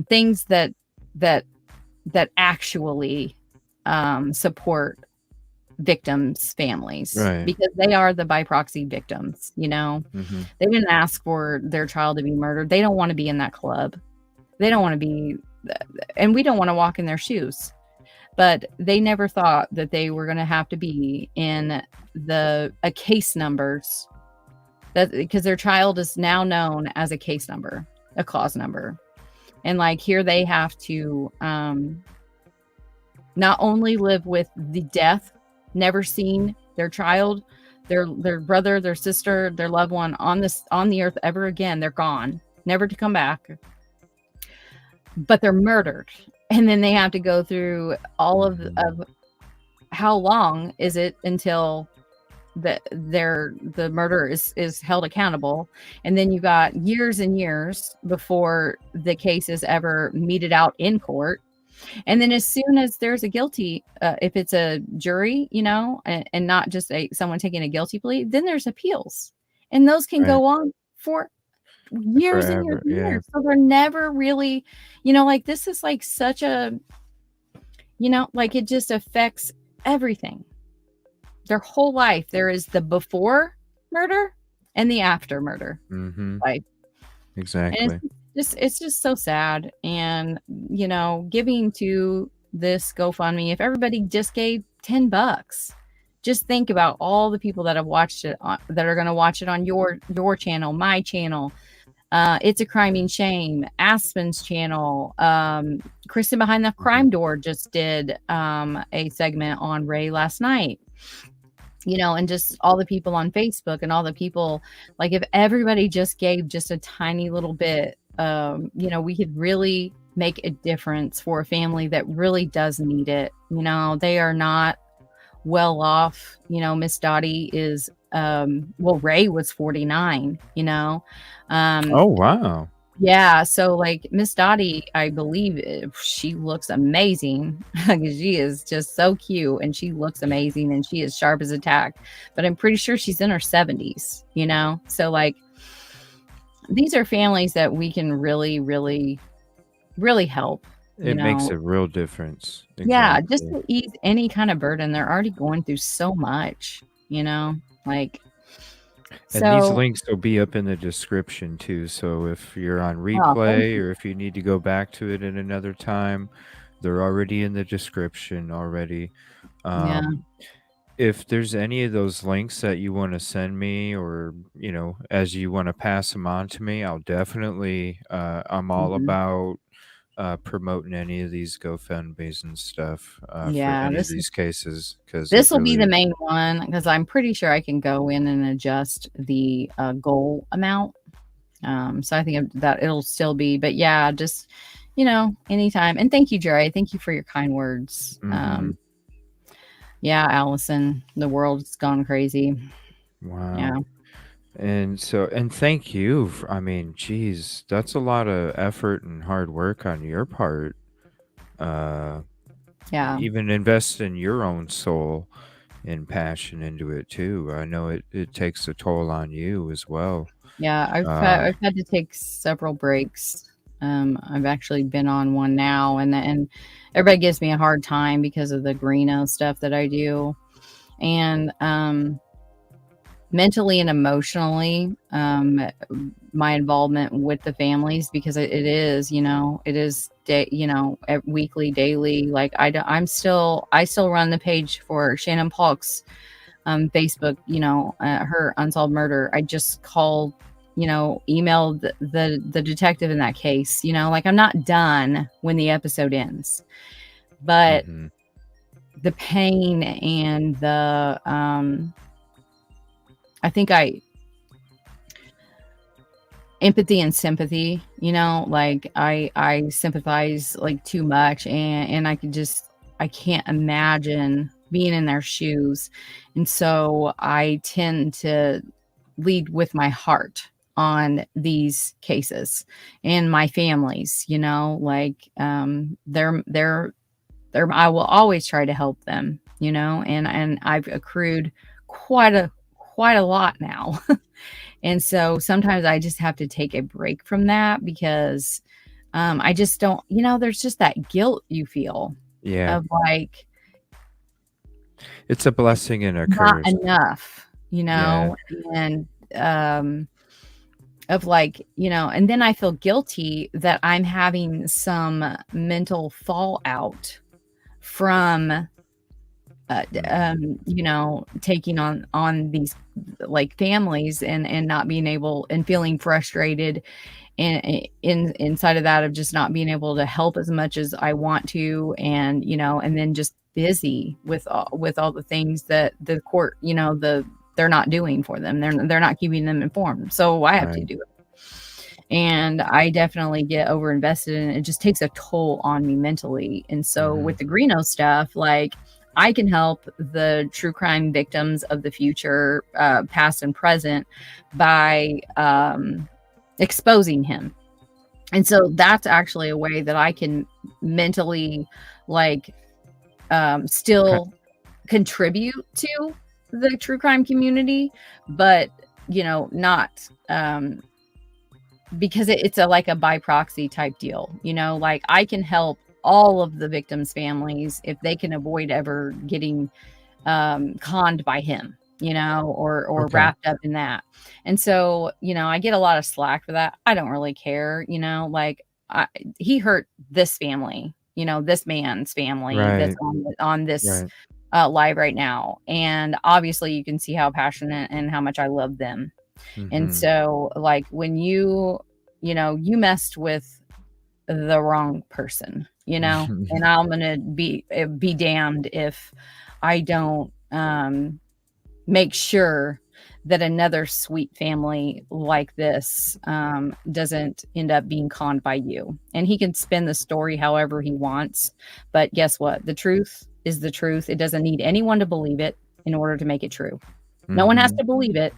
things that actually support victims' families, because they are the by proxy victims. They didn't ask for their child to be murdered. They don't want to be in that club. They don't want to be, and we don't want to walk in their shoes. But they never thought that they were going to have to be in a case numbers, that because their child is now known as a case number, a cause number. And like, here they have to not only live with the death, never seen their child, their brother, their sister, their loved one on the earth ever again. They're gone, never to come back. But they're murdered. And then they have to go through all of how long is it until the murderer is held accountable, and then you got years and years before the case is ever meted out in court. And then as soon as there's a guilty, if it's a jury, and not just someone taking a guilty plea, then there's appeals, and those can Right. go on for years and years Forever. and Yeah. years. So they're never really, like this is like such a, like it just affects everything. Their whole life. There is the before murder and the after murder life. Exactly. And it's just so sad. And, giving to this GoFundMe, if everybody just gave $10, just think about all the people that have watched it, that are going to watch it on your channel, my channel, It's a Criming Shame, Aspen's channel, Kristen Behind the Crime Door just did a segment on Ray last night. And just all the people on Facebook and all the people, like if everybody just gave just a tiny little bit, we could really make a difference for a family that really does need it. They are not well off. Miss Dottie is, Ray was 49, Oh, wow. yeah, so like Miss Dottie, I believe she looks amazing. She is just so cute, and she looks amazing, and she is sharp as a tack. But I'm pretty sure she's in her 70s, So like, these are families that we can really, really, really help. It makes a real difference. Yeah, just Exactly. to ease any kind of burden. They're already going through so much, like. And these So, links will be up in the description too. So if you're on thank replay you. or if you need to go back to it at another time, they're already in the description already. Yeah, If there's any of those links that you want to send me, or as you want to pass them on to me, I'll definitely I'm all mhm. about promoting any of these GoFundMe's and stuff for Yeah, any of this these cases, because it This will be the really. main one, because I'm pretty sure I can go in and adjust the goal amount. So I think that it'll still be, but yeah, just, anytime. And thank you, Jerry. Thank you for your kind words. Mhm. Yeah, Allison, the world's gone crazy. Wow. Yeah. And thank you. I mean, geez, that's a lot of effort and hard work on your part. Uh, Yeah. Even invest in your own soul and passion into it too. I know it takes a toll on you as well. Yeah. I've had to take several breaks. I've actually been on one now, and everybody gives me a hard time because of the Greeno stuff that I do. And, mentally and emotionally, my involvement with the families, because it is, weekly, daily. Like I still run the page for Shannon Polk's Facebook, her unsolved murder. I just called, emailed the detective in that case. Like I'm not done when the episode ends, but the pain and the I think empathy and sympathy, like I sympathize like too much, and I can't imagine being in their shoes. And so I tend to lead with my heart on these cases and my families, like I will always try to help them, and I've accrued quite a lot now. And so sometimes I just have to take a break from that, because I just don't, there's just that guilt you feel of like, it's a blessing and a not curse. enough, Yeah. and of like, and then I feel guilty that I'm having some mental fallout from taking on these like families, and not being able, and feeling frustrated, and inside of that, of just not being able to help as much as I want to, and and then just busy with all the things that the court, they're not doing for them. They're not keeping them informed, so I have to do it. And I definitely get over invested, and it just takes a toll on me mentally. And so with the Greeno stuff, like I can help the true crime victims of the future, past and present, by exposing him. And so that's actually a way that I can mentally, like, still contribute to the true crime community, but not because it's like a by proxy type deal. Like, I can help all of the victims' families if they can avoid ever getting conned by him, or wrapped up in that. And so, I get a lot of slack for that. I don't really care, like, he hurt this family, this man's family that's on this live right now. And obviously you can see how passionate and how much I love them. And so, like, when you messed with the wrong person, and I'm gonna be damned if I don't make sure that another sweet family like this doesn't end up being conned by you. And he can spin the story however he wants, but guess what? The truth is the truth. It doesn't need anyone to believe it in order to make it true. No one has to believe it.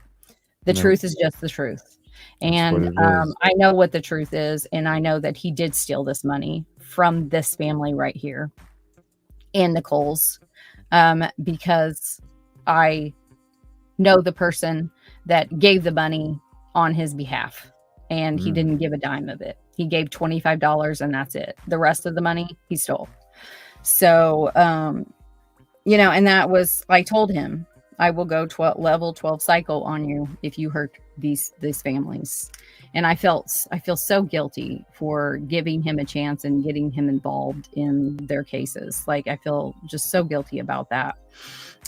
The truth is just the truth. And I know what the truth is, and I know that he did steal this money from this family right here and Nicole's, because I know the person that gave the money on his behalf, and he didn't give a dime of it. He gave $25 and that's it. The rest of the money he stole. So, and that was, I told him, I will go level 12 cycle on you if you hurt these families. And I feel so guilty for giving him a chance and getting him involved in their cases. Like, I feel just so guilty about that.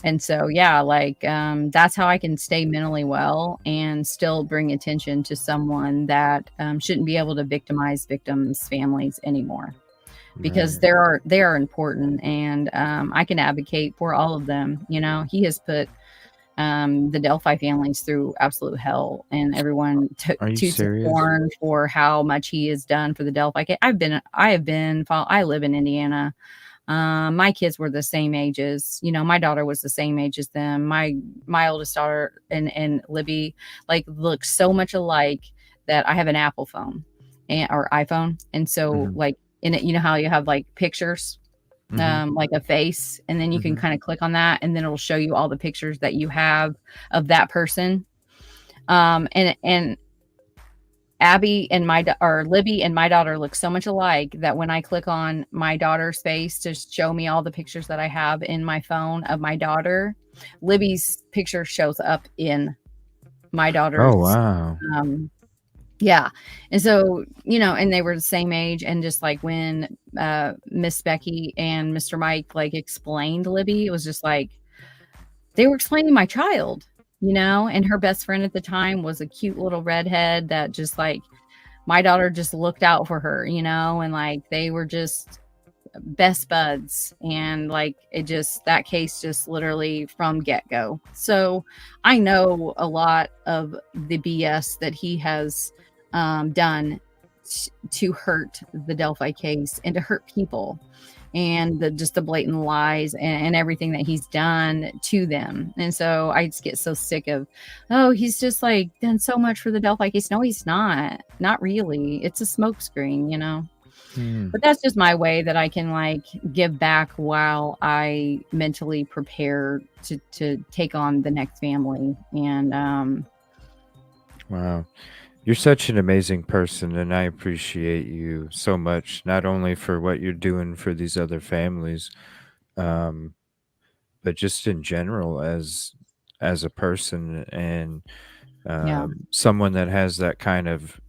And so, yeah, like, that's how I can stay mentally well and still bring attention to someone that shouldn't be able to victimize victims' families anymore, because they are important, and I can advocate for all of them. He has put the Delphi families through absolute hell, and everyone took to horn for how much he has done for the Delphi. I live in Indiana. My kids were the same ages. My daughter was the same age as them. My oldest daughter and Libby, like, look so much alike that I have an Apple phone or iPhone. And so like in it, how you have like pictures, like a face, and then you can kind of click on that, and then it'll show you all the pictures that you have of that person. And Abby and Libby and my daughter look so much alike that when I click on my daughter's face to show me all the pictures that I have in my phone of my daughter, Libby's picture shows up in my daughter's. Oh, wow. Yeah. And so, and they were the same age. And just like when Miss Becky and Mr. Mike like explained Libby, it was just like they were explaining my child, and her best friend at the time was a cute little redhead that just like my daughter just looked out for her, and like they were just best buds. And like that case just literally from get-go. So I know a lot of the BS that he has done to hurt the Delphi case and to hurt people, and the blatant lies and everything that he's done to them. And so I just get so sick of, he's just like done so much for the Delphi case. No, he's not really. It's a smokescreen, But that's just my way that I can like give back while I mentally prepare to take on the next family. And wow. You're such an amazing person, and I appreciate you so much, not only for what you're doing for these other families, but just in general as a person, and someone that has that kind of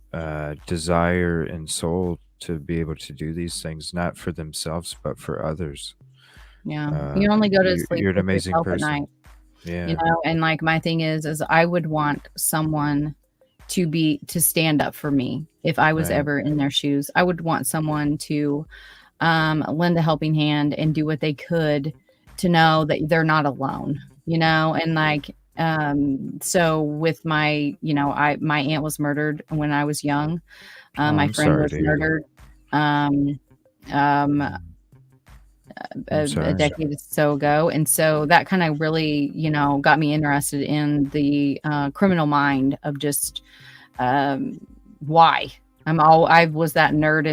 desire and soul to be able to do these things, not for themselves, but for others. Yeah. You only go to sleep you're an with amazing yourself person. at night. Yeah. And like my thing is I would want someone to stand up for me if I was ever in their shoes. I would want someone to lend a helping hand and do what they could to know that they're not alone, and like so with my my aunt was murdered when I was young. My friend was murdered. I'm a sorry. decade or so ago. And so that kind of really, got me interested in the criminal mind of just why. I was that nerd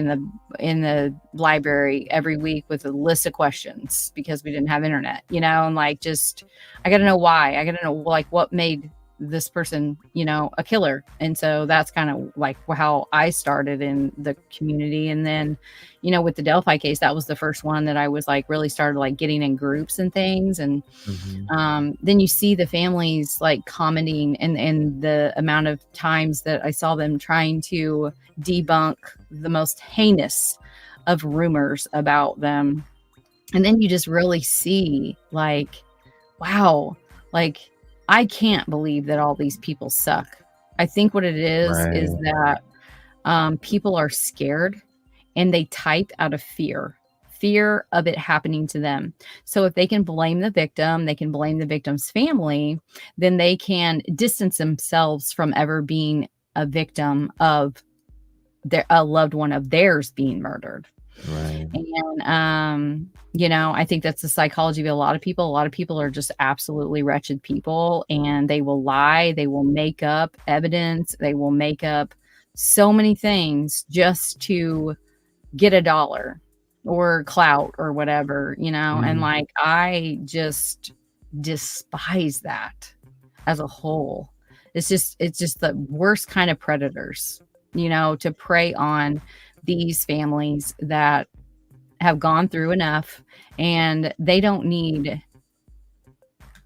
in the library every week with a list of questions because we didn't have internet, and like just I got to know why. I got to know like what made this person, a killer. And so that's kind of like how I started in the community. And then, with the Delphi case, that was the first one that I was like really started like getting in groups and things. And then you see the families like commenting and the amount of times that I saw them trying to debunk the most heinous of rumors about them. And then you just really see like, wow, like I can't believe that all these people suck. I think what it is Right. that people are scared and they type out of fear of it happening to them. So if they can blame the victim, they can blame the victim's family, then they can distance themselves from ever being a victim of a loved one of theirs being murdered. Right. And I think that's the psychology of a lot of people. A lot of people are just absolutely wretched people, and they will lie, they will make up evidence, they will make up so many things just to get $1 or clout or whatever, and like I just despise that as a whole. It's just the worst kind of predators, to prey on these families that have gone through enough, and they don't need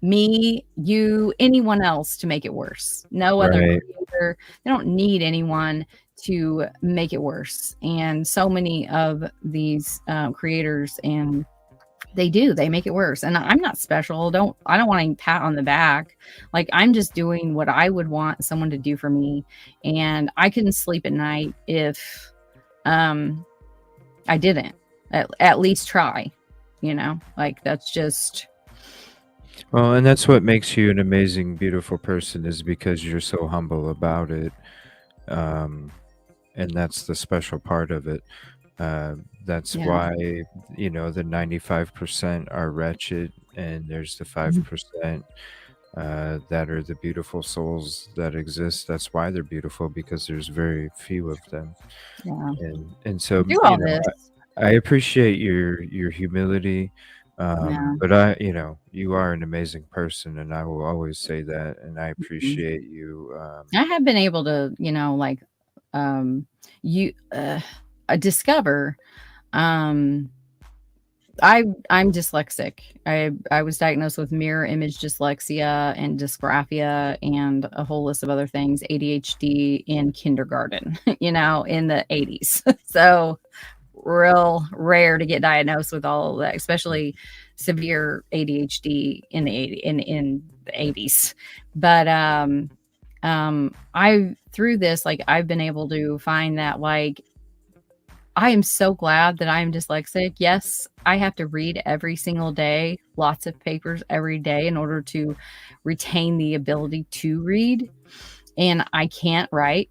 me, you, anyone else to make it worse. No other Right. creator. They don't need anyone to make it worse. And so many of these creators, and they make it worse. And I'm not special. I don't want any pat on the back. Like I'm just doing what I would want someone to do for me. And I couldn't sleep at night if I didn't at least try, like that's just. Well, and that's what makes you an amazing, beautiful person, is because you're so humble about it. And that's the special part of it. That's Yeah. why, the 95% are wretched, and there's the 5% that are the beautiful souls that exist. That's why they're beautiful, because there's very few of them. Yeah. And so, Do all this. I appreciate your humility. Yeah. But you are an amazing person, and I will always say that. And I appreciate you. I have been able to, discover, I'm dyslexic. I was diagnosed with mirror image dyslexia and dysgraphia and a whole list of other things, ADHD in kindergarten, in the 80s. So real rare to get diagnosed with all of that, especially severe ADHD in the 80s. But through this, like I've been able to find that like I am so glad that I'm dyslexic. Yes, I have to read every single day, lots of papers every day in order to retain the ability to read. And I can't write.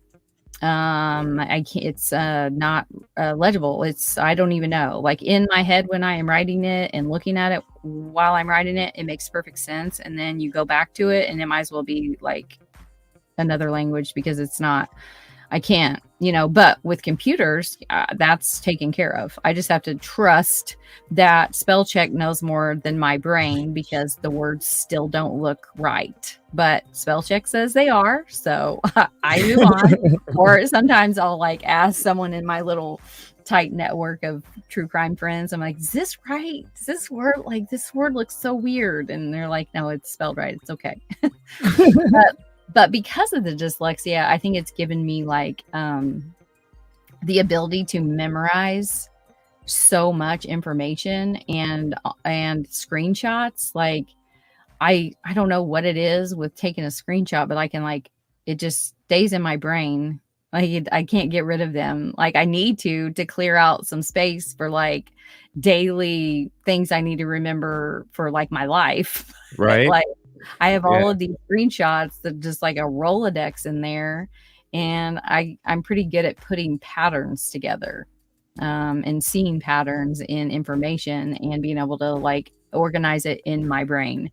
I can't, it's not legible. I don't even know. Like in my head when I am writing it and looking at it while I'm writing it, it makes perfect sense. And then you go back to it and it might as well be like another language because it's not. I can't, but with computers, that's taken care of. I just have to trust that spell check knows more than my brain because the words still don't look right. But spell check says they are. So I move on. Or sometimes I'll like ask someone in my little tight network of true crime friends. I'm like, is this right? Is this word like this word looks so weird? And they're like, no, it's spelled right. It's okay. But because of the dyslexia, I think it's given me like the ability to memorize so much information and screenshots. Like I don't know what it is with taking a screenshot, but I can like it just stays in my brain. Like I can't get rid of them. Like I need to clear out some space for like daily things I need to remember for like my life. Right. Like I have all of these screenshots that just like a Rolodex in there, and I'm pretty good at putting patterns together. and seeing patterns in information and being able to like organize it in my brain.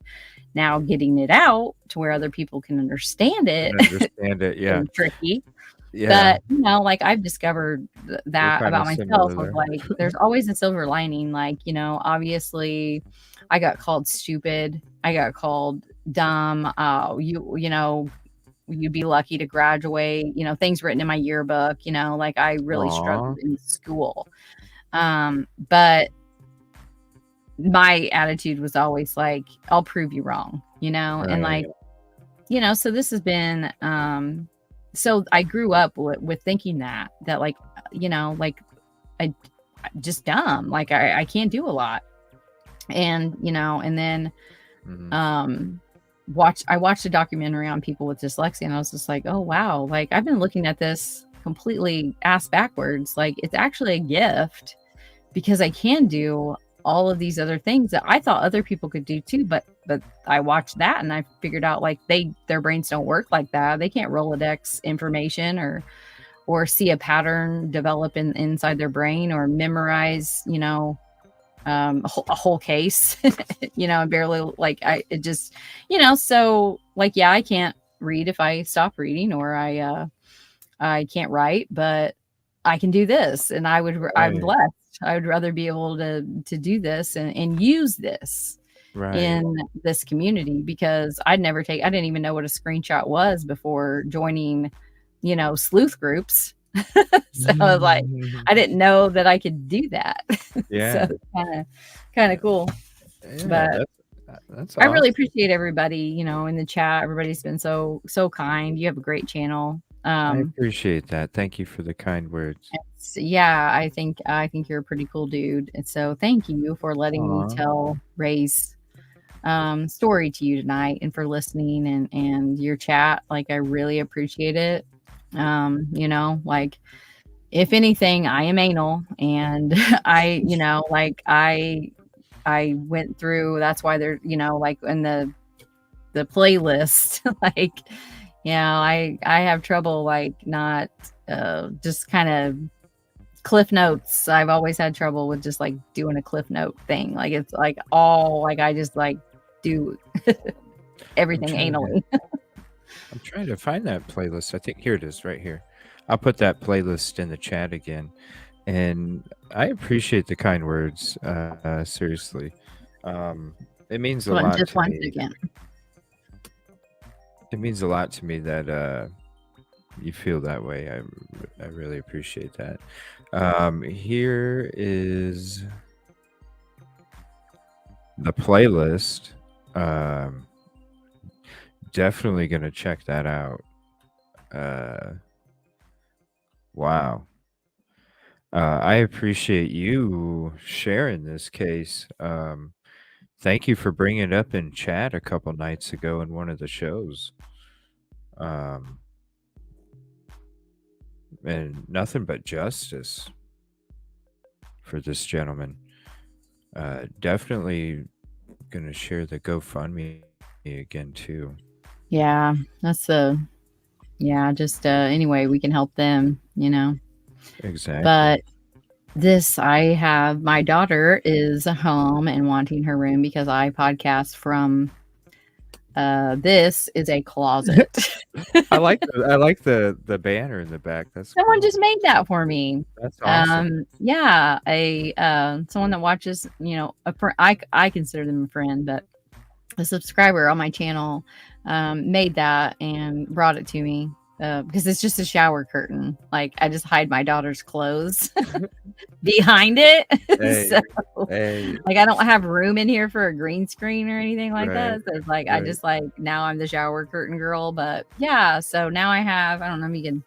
Now getting it out to where other people can understand it Understand it. Yeah. is tricky. Yeah. But, like, I've discovered that kind about of myself similar of there. like, there's always a silver lining. Like, obviously I got called stupid. I got called dumb. You'd be lucky to graduate, things written in my yearbook, like I really struggled in school. But my attitude was always like, I'll prove you wrong, and like, so this has been, so I grew up with thinking that like, like I just dumb, like I can't do a lot. And, and then, I watched a documentary on people with dyslexia, and I was just like, oh, wow. Like I've been looking at this completely ass backwards. Like it's actually a gift because I can do all of these other things that I thought other people could do too. But I watched that and I figured out like their brains don't work like that. They can't Rolodex information or see a pattern develop inside their brain or memorize, a whole case, barely like it just, so like, yeah, I can't read if I stop reading or I can't write, but I can do this. And I'm blessed. I would rather be able to do this and use this in this community because I didn't even know what a screenshot was before joining, sleuth groups. So like I didn't know that I could do that. Yeah. So kind of cool. Yeah, but that's I really awesome. appreciate everybody, in the chat. Everybody's been so kind. You have a great channel. I appreciate that. Thank you for the kind words. Yeah, I think you're a pretty cool dude. And so thank you for letting me tell Ray's story to you tonight and for listening and your chat. Like I really appreciate it. Like if anything, I am anal and I, like I went through, that's why they're, like in the playlist, like, I have trouble, like not, just kind of cliff notes. I've always had trouble with just like doing a cliff note thing. Like it's like all like, I just like do everything anally. I'm trying to find that playlist. I think here it is right here. I'll put that playlist in the chat again. And I appreciate the kind words. Seriously. It means a lot just to one me. second. It means a lot to me that you feel that way. I really appreciate that. Here is the playlist. Definitely gonna check that out. Wow. I appreciate you sharing this case. Thank you for bringing it up in chat a couple nights ago in one of the shows. And nothing but justice for this gentleman. Definitely gonna share the GoFundMe again too. Yeah, that's just anyway, we can help them, Exactly. But my daughter is home and wanting her room because I podcast from this is a closet. I like the banner in the back. That's someone cool. just made that for me. That's awesome. Yeah, someone that watches, I consider them a friend, but a subscriber on my channel made that and brought it to me because it's just a shower curtain. Like I just hide my daughter's clothes behind it. Like I don't have room in here for a green screen or anything like that. So it's like I just like now I'm the shower curtain girl. But yeah, so now I don't know if you can.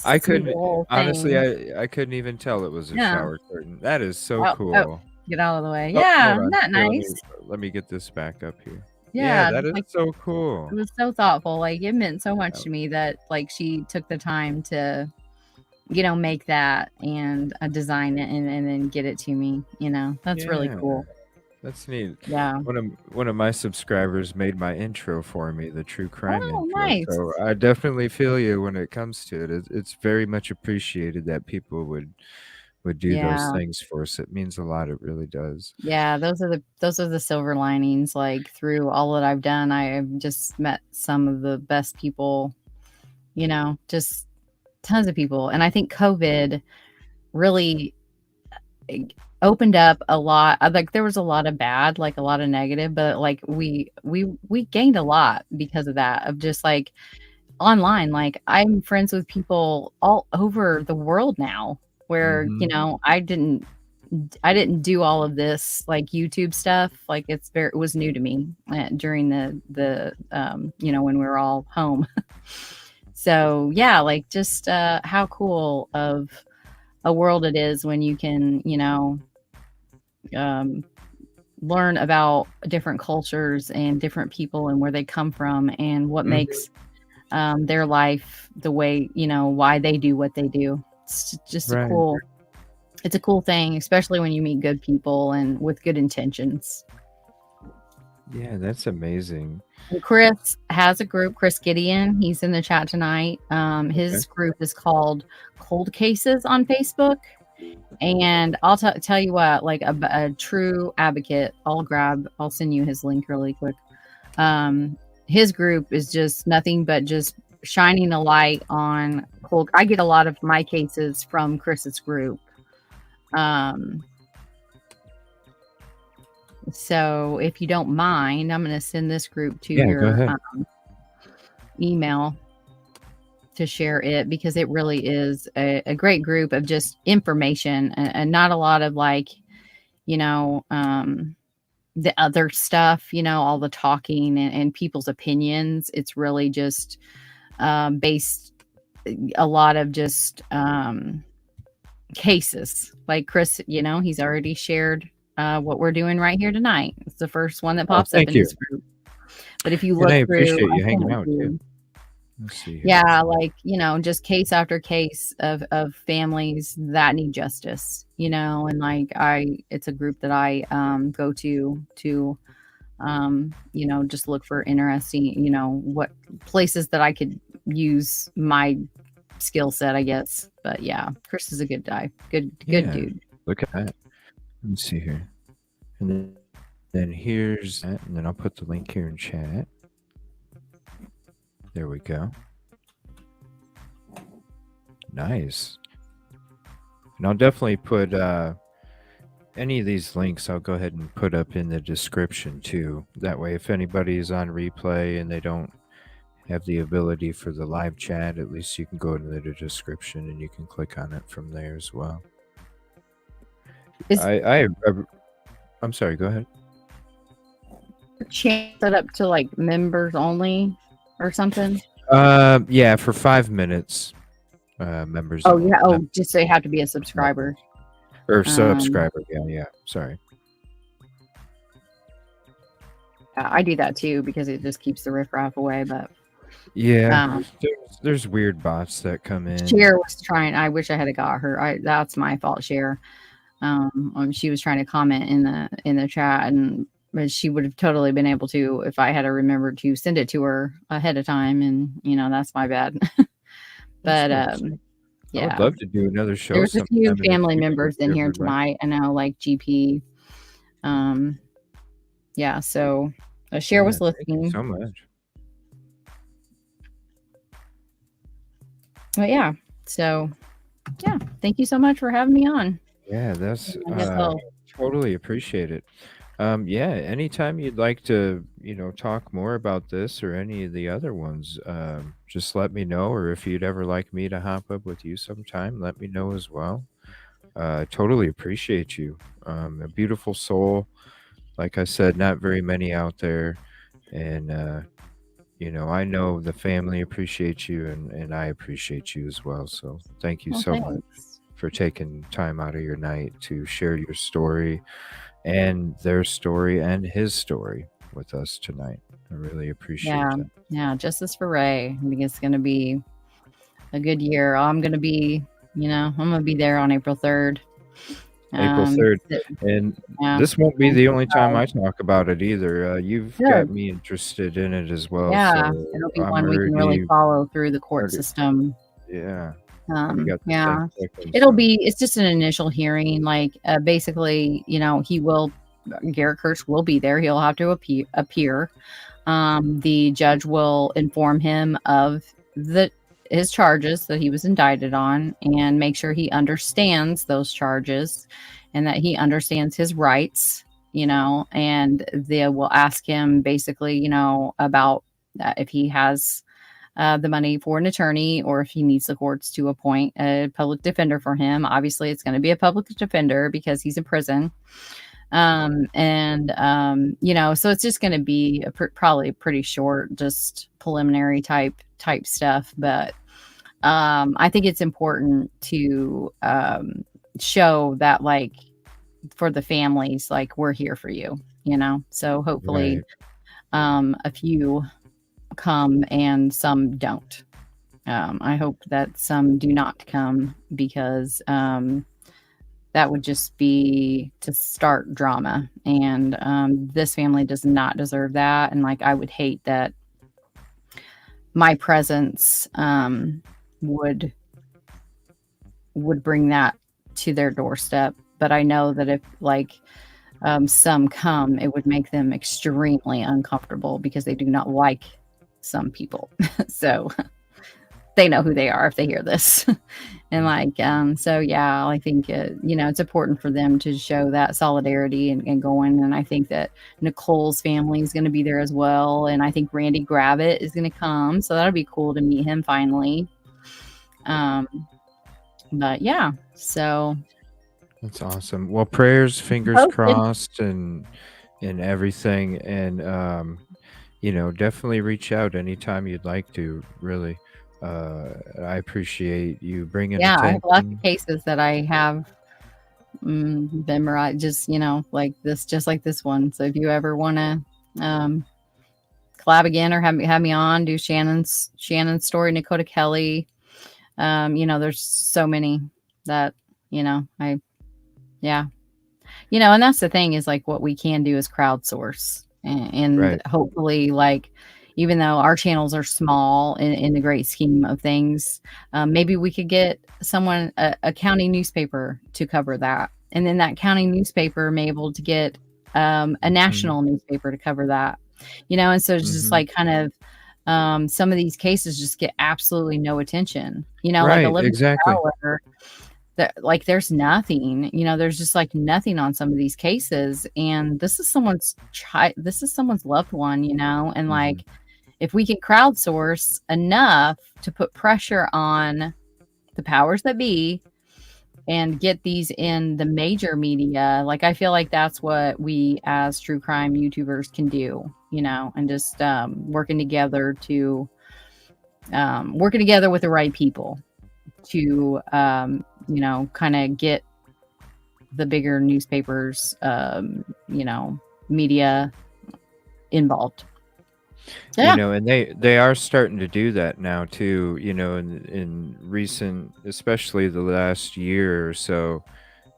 I couldn't honestly. I couldn't even tell it was a shower curtain. That is so cool. Get out of the way. Yeah, isn't that nice? Let me get this back up here. Yeah, that is like, so cool. It was so thoughtful. Like it meant so much to me that like she took the time to, make that and design it and then get it to me. That's really cool. That's neat. Yeah. One of my subscribers made my intro for me, the true crime intro. Nice. So I definitely feel you when it comes to it. It's very much appreciated that people would do those Yeah. things for us. It means a lot. It really does. Yeah, those are the silver linings. Like through all that I've done, I have just met some of the best people, just tons of people. And I think COVID really opened up a lot. Like there was a lot of bad, like a lot of negative, but like we gained a lot because of that, of just like online. Like I'm friends with people all over the world now where, Mm-hmm. I didn't do all of this like YouTube stuff. Like it was new to me during the when we were all home. So yeah, like just how cool of a world it is when you can, um, learn about different cultures and different people and where they come from and what Mm-hmm. makes their life the way, why they do what they do. It's just Right. it's a cool thing, especially when you meet good people and with good intentions. Yeah, that's amazing. And Chris has a group, Chris Gideon. He's in the chat tonight. His group is called Cold Cases on Facebook. And I'll tell you what, like a true advocate, I'll send you his link really quick. His group is just nothing but just shining a light on cold. I get a lot of my cases from Chris's group. So if you don't mind, I'm going to send this group to Go your ahead. email to share it, because it really is a great group of just information and not a lot of like, the other stuff, all the talking and people's opinions. It's really just based a lot of just cases. Like Chris, he's already shared what we're doing right here tonight. It's the first one that pops up in his group. But if you look I through, appreciate you hanging out too. Let's see here. Yeah, like, just case after case of families that need justice, and like it's a group that I go to just look for interesting, what places that I could use my skill set, I guess. But yeah, Chris is a good guy. Good dude. Look at that. Let me see here. And then here's that, and then I'll put the link here in chat. There we go. Nice. And I'll definitely put any of these links, I'll go ahead and put up in the description too. That way, if anybody is on replay and they don't have the ability for the live chat, at least you can go into the description and you can click on it from there as well. I'm sorry, go ahead. Set up to like members only or something? Yeah, for 5 minutes. Members. Oh, yeah. Oh, just so you have to be a subscriber. Or subscriber. Yeah. Sorry. I do that too because it just keeps the riffraff away. But yeah, there's weird bots that come in. Cher was trying. I wish I had got her. That's my fault, Cher. She was trying to comment in the chat, but she would have totally been able to if I had remembered to send it to her ahead of time, and that's my bad. But yeah, I would love to do another show. There's a few family members in here tonight. I know, like GP. Yeah. So Cher was listening. Thank you so much. But yeah. So yeah, thank you so much for having me on. Yeah, that's totally appreciate it. Yeah, anytime you'd like to, talk more about this or any of the other ones, just let me know. Or if you'd ever like me to hop up with you sometime, let me know as well. Totally appreciate you. A beautiful soul. Like I said, not very many out there. And, I know the family appreciates you and I appreciate you as well. So thank you so much for taking time out of your night to share your story and their story and his story with us tonight. I really appreciate that. Yeah, justice for Ray. I think it's going to be a good year. I'm going to be, I'm going to be there on April 3rd. April 3rd. And this won't be the only time I talk about it either. You've got me interested in it as well. Yeah, so it'll be one we can really follow through the court system. Yeah. We got the Yeah, same victims, it'll so. be. It's just an initial hearing. Like, basically, Garrett Kirsch will be there. He'll have to appear. The judge will inform him of his charges that he was indicted on, and make sure he understands those charges, and that he understands his rights. And they will ask him basically, about if he has the money for an attorney, or if he needs the courts to appoint a public defender for him. Obviously, it's going to be a public defender because he's in prison. So it's just going to be probably pretty short, just preliminary type stuff. But I think it's important to show that, like, for the families, like, we're here for you, so hopefully Right. a few come and some don't. I hope that some do not come, because that would just be to start drama, and this family does not deserve that. And, like, I would hate that my presence would bring that to their doorstep. But I know that if, like, some come, it would make them extremely uncomfortable, because they do not like some people. So they know who they are if they hear this. And, like, so yeah, I think it's important for them to show that solidarity and going. And I think that Nicole's family is going to be there as well, and I think Randy Gravett is going to come, so that'll be cool to meet him finally. But yeah, so That's awesome. Well, prayers, fingers posted. crossed, and everything, and definitely reach out anytime you'd like to. Really, I appreciate you bringing Yeah, I have lots attention. of cases that I have memorized, just like this one. So if you ever want to collab again, or have me on, do Shannon's story, Dakota Kelly, there's so many that and that's the thing, is, like, what we can do is crowdsource, and Right. hopefully, like, even though our channels are small in the great scheme of things, maybe we could get someone, a county newspaper, to cover that, and then that county newspaper may be able to get a national newspaper to cover that, and so it's just, like, kind of some of these cases just get absolutely no attention, like Right. 11th Exactly. hour. Like, there's nothing, there's just, like, nothing on some of these cases, and this is someone's loved one, and, like, if we can crowdsource enough to put pressure on the powers that be and get these in the major media, like, I feel like that's what we as true crime YouTubers can do, and just working together with the right people to kind of get the bigger newspapers, media involved. Yeah. And they are starting to do that now too, in recent, especially the last year or so.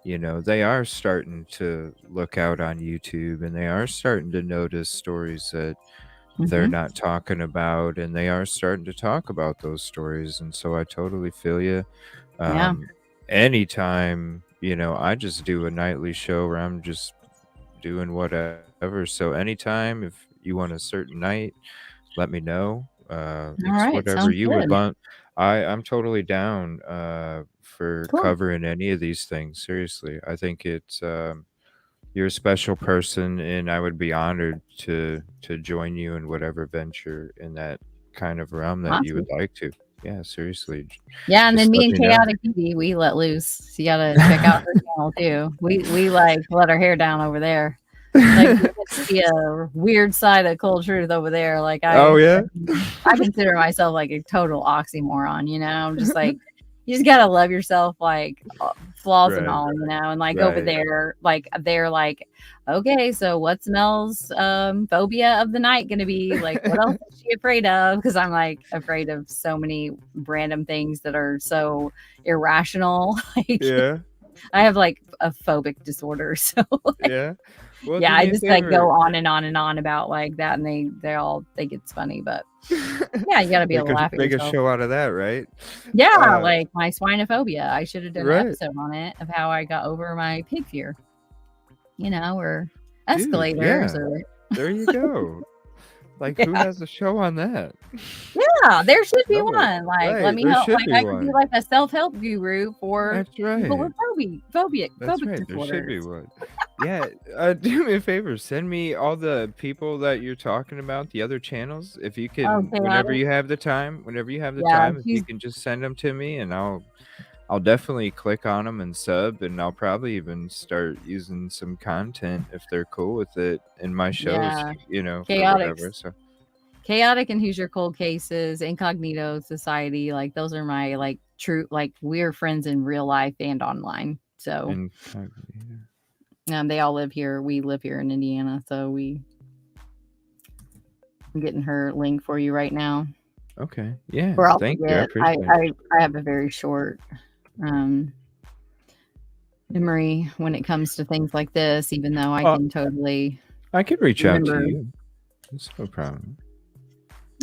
They are starting to look out on YouTube, and they are starting to notice stories that they're not talking about, and they are starting to talk about those stories. And so I totally feel you. Yeah. Anytime, I just do a nightly show where I'm just doing whatever. So anytime, if you want a certain night, let me know. All It's right. whatever Sounds you would good. want. I'm totally down for Cool. covering any of these things. Seriously, I think it's you're a special person, and I would be honored to join you in whatever venture in that kind of realm that you Awesome. would like to. Yeah, seriously. Yeah, and then Just me let and me know. Chaotic Beauty, we let loose. So you gotta check out her channel too. We like let our hair down over there. Like, you get to see a weird side of ColdTruth over there. Like, Oh yeah. I consider myself like a total oxymoron. I'm just like, you just gotta love yourself, like, flaws and Right. all, and, like, over Right. there, like, they're like, okay, so what's Mel's phobia of the night gonna be? Like, what else is she afraid of? Because I'm, like, afraid of so many random things that are so irrational. Like, Yeah. I have like a phobic disorder, so Yeah. Well, yeah, do I me a just like go favor. on and on and on about like that, and they all think it's funny, but yeah, you got to be able to laugh at Make a yourself. show out of that, right? Yeah, like my swinophobia. I should have done an Right. episode on it of how I got over my pig fear. Or Dude, escalators, yeah. or There you go. Like, who yeah. has a show on that? Yeah, there should be Somebody. one. Like, let Right. me There help. should Like, be I could be one. like a self-help guru for That's people right. with phobic That's right. There should be disorders. one. Yeah. Do me a favor. Send me all the people that you're talking about, the other channels. If you Oh, can, whenever chaotic. you have the time, Yeah, if you can just send them to me, and I'll definitely click on them and sub, and I'll probably even start using some content if they're cool with it in my shows, yeah. for whatever. So Chaotic and Who's Your Cold Cases, Incognito Society, like those are my like true, like we're friends in real life and online. So they all live here. We live here in Indiana, so I'm getting her link for you right now. Okay. Yeah. Or I'll Thank you. I forget. appreciate it. I have a very short memory when it comes to things like this, even though I can totally. I can reach out remember. to you. It's no problem.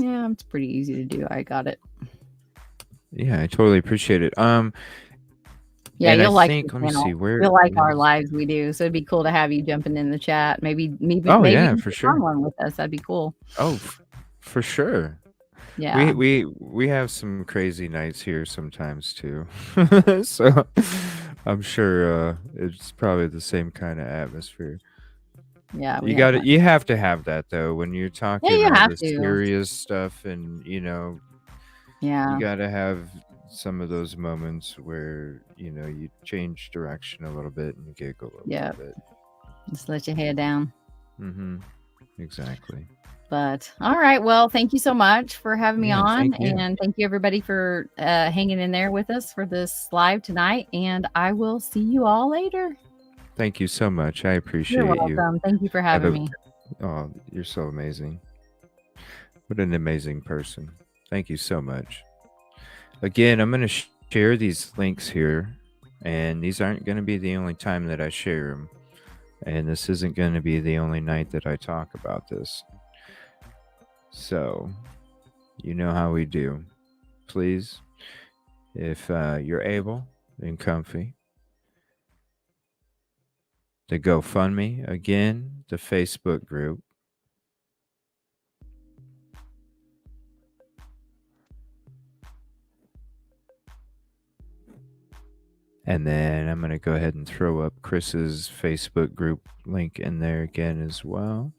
Yeah, it's pretty easy to do. I got it. Yeah, I totally appreciate it. Yeah, and you'll I like think, the let me channel. see where You'll like our is- lives we do. So it'd be cool to have you jumping in the chat. Maybe Oh, maybe yeah, you for can sure. run one with us. That'd be cool. Oh, for sure. Yeah. We have some crazy nights here sometimes too. So I'm sure it's probably the same kind of atmosphere. Yeah. You have to have that though when you're talking you all have this to. serious stuff, and Yeah. you got to have some of those moments where you change direction a little bit and giggle a little bit. Just let your hair down. Exactly. But all right, well, thank you so much for having me on, thank you. and thank you everybody for hanging in there with us for this live tonight, and I will see you all later. Thank you so much. I appreciate You're welcome. you. Thank you for having me. Oh, you're so amazing. What an amazing person. Thank you so much. Again, I'm going to share these links here, and these aren't going to be the only time that I share them, and this isn't going to be the only night that I talk about this. So, you know how we do. Please, if you're able and comfy, the GoFundMe, again, the Facebook group, and then I'm going to go ahead and throw up Chris's Facebook group link in there again as well.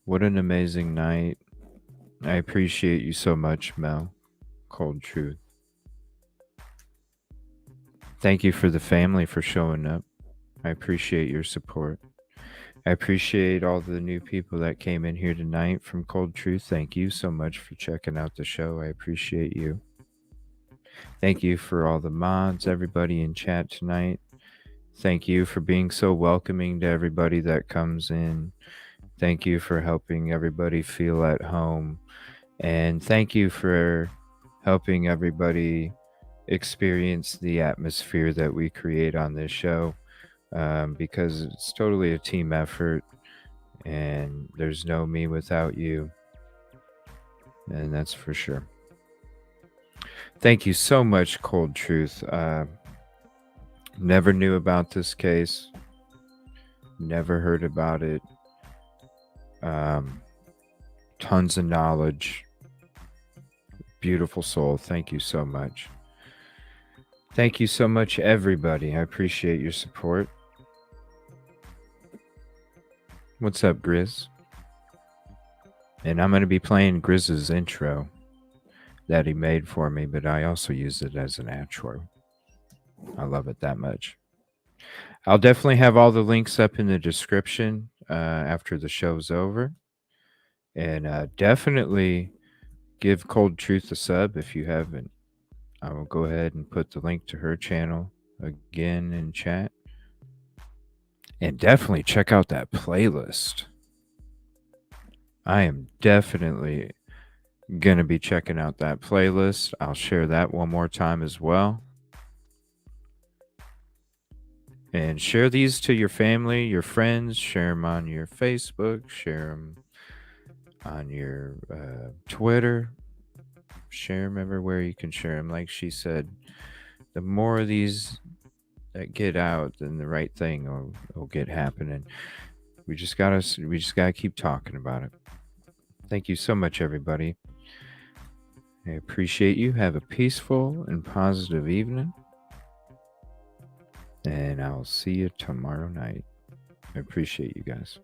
What an amazing night. I appreciate you so much, Mel. ColdTruth. Thank you for the family for showing up. I appreciate your support. I appreciate all the new people that came in here tonight from ColdTruth. Thank you so much for checking out the show. I appreciate you. Thank you for all the mods, everybody in chat tonight. Thank you for being so welcoming to everybody that comes in. Thank you for helping everybody feel at home. And thank you for helping everybody experience the atmosphere that we create on this show, because it's totally a team effort, and there's no me without you. And that's for sure. Thank you so much, ColdTruth. Never knew about this case. Never heard about it. Tons of knowledge. Beautiful soul. Thank you so much. Thank you so much, everybody. I appreciate your support. What's up, Grizz? And I'm going to be playing Grizz's intro that he made for me, but I also use it as an outro. I love it that much. I'll definitely have all the links up in the description after the show's over. And definitely give ColdTruth a sub if you haven't. I will go ahead and put the link to her channel again in chat. And definitely check out that playlist. I am definitely going to be checking out that playlist. I'll share that one more time as well. And share these to your family, your friends. Share them on your Facebook. Share them on your Twitter. Share them everywhere you can share them. Like she said, the more of these that get out, then the right thing will get happening. We just gotta keep talking about it. Thank you so much, everybody. I appreciate you. Have a peaceful and positive evening. And I'll see you tomorrow night. I appreciate you guys.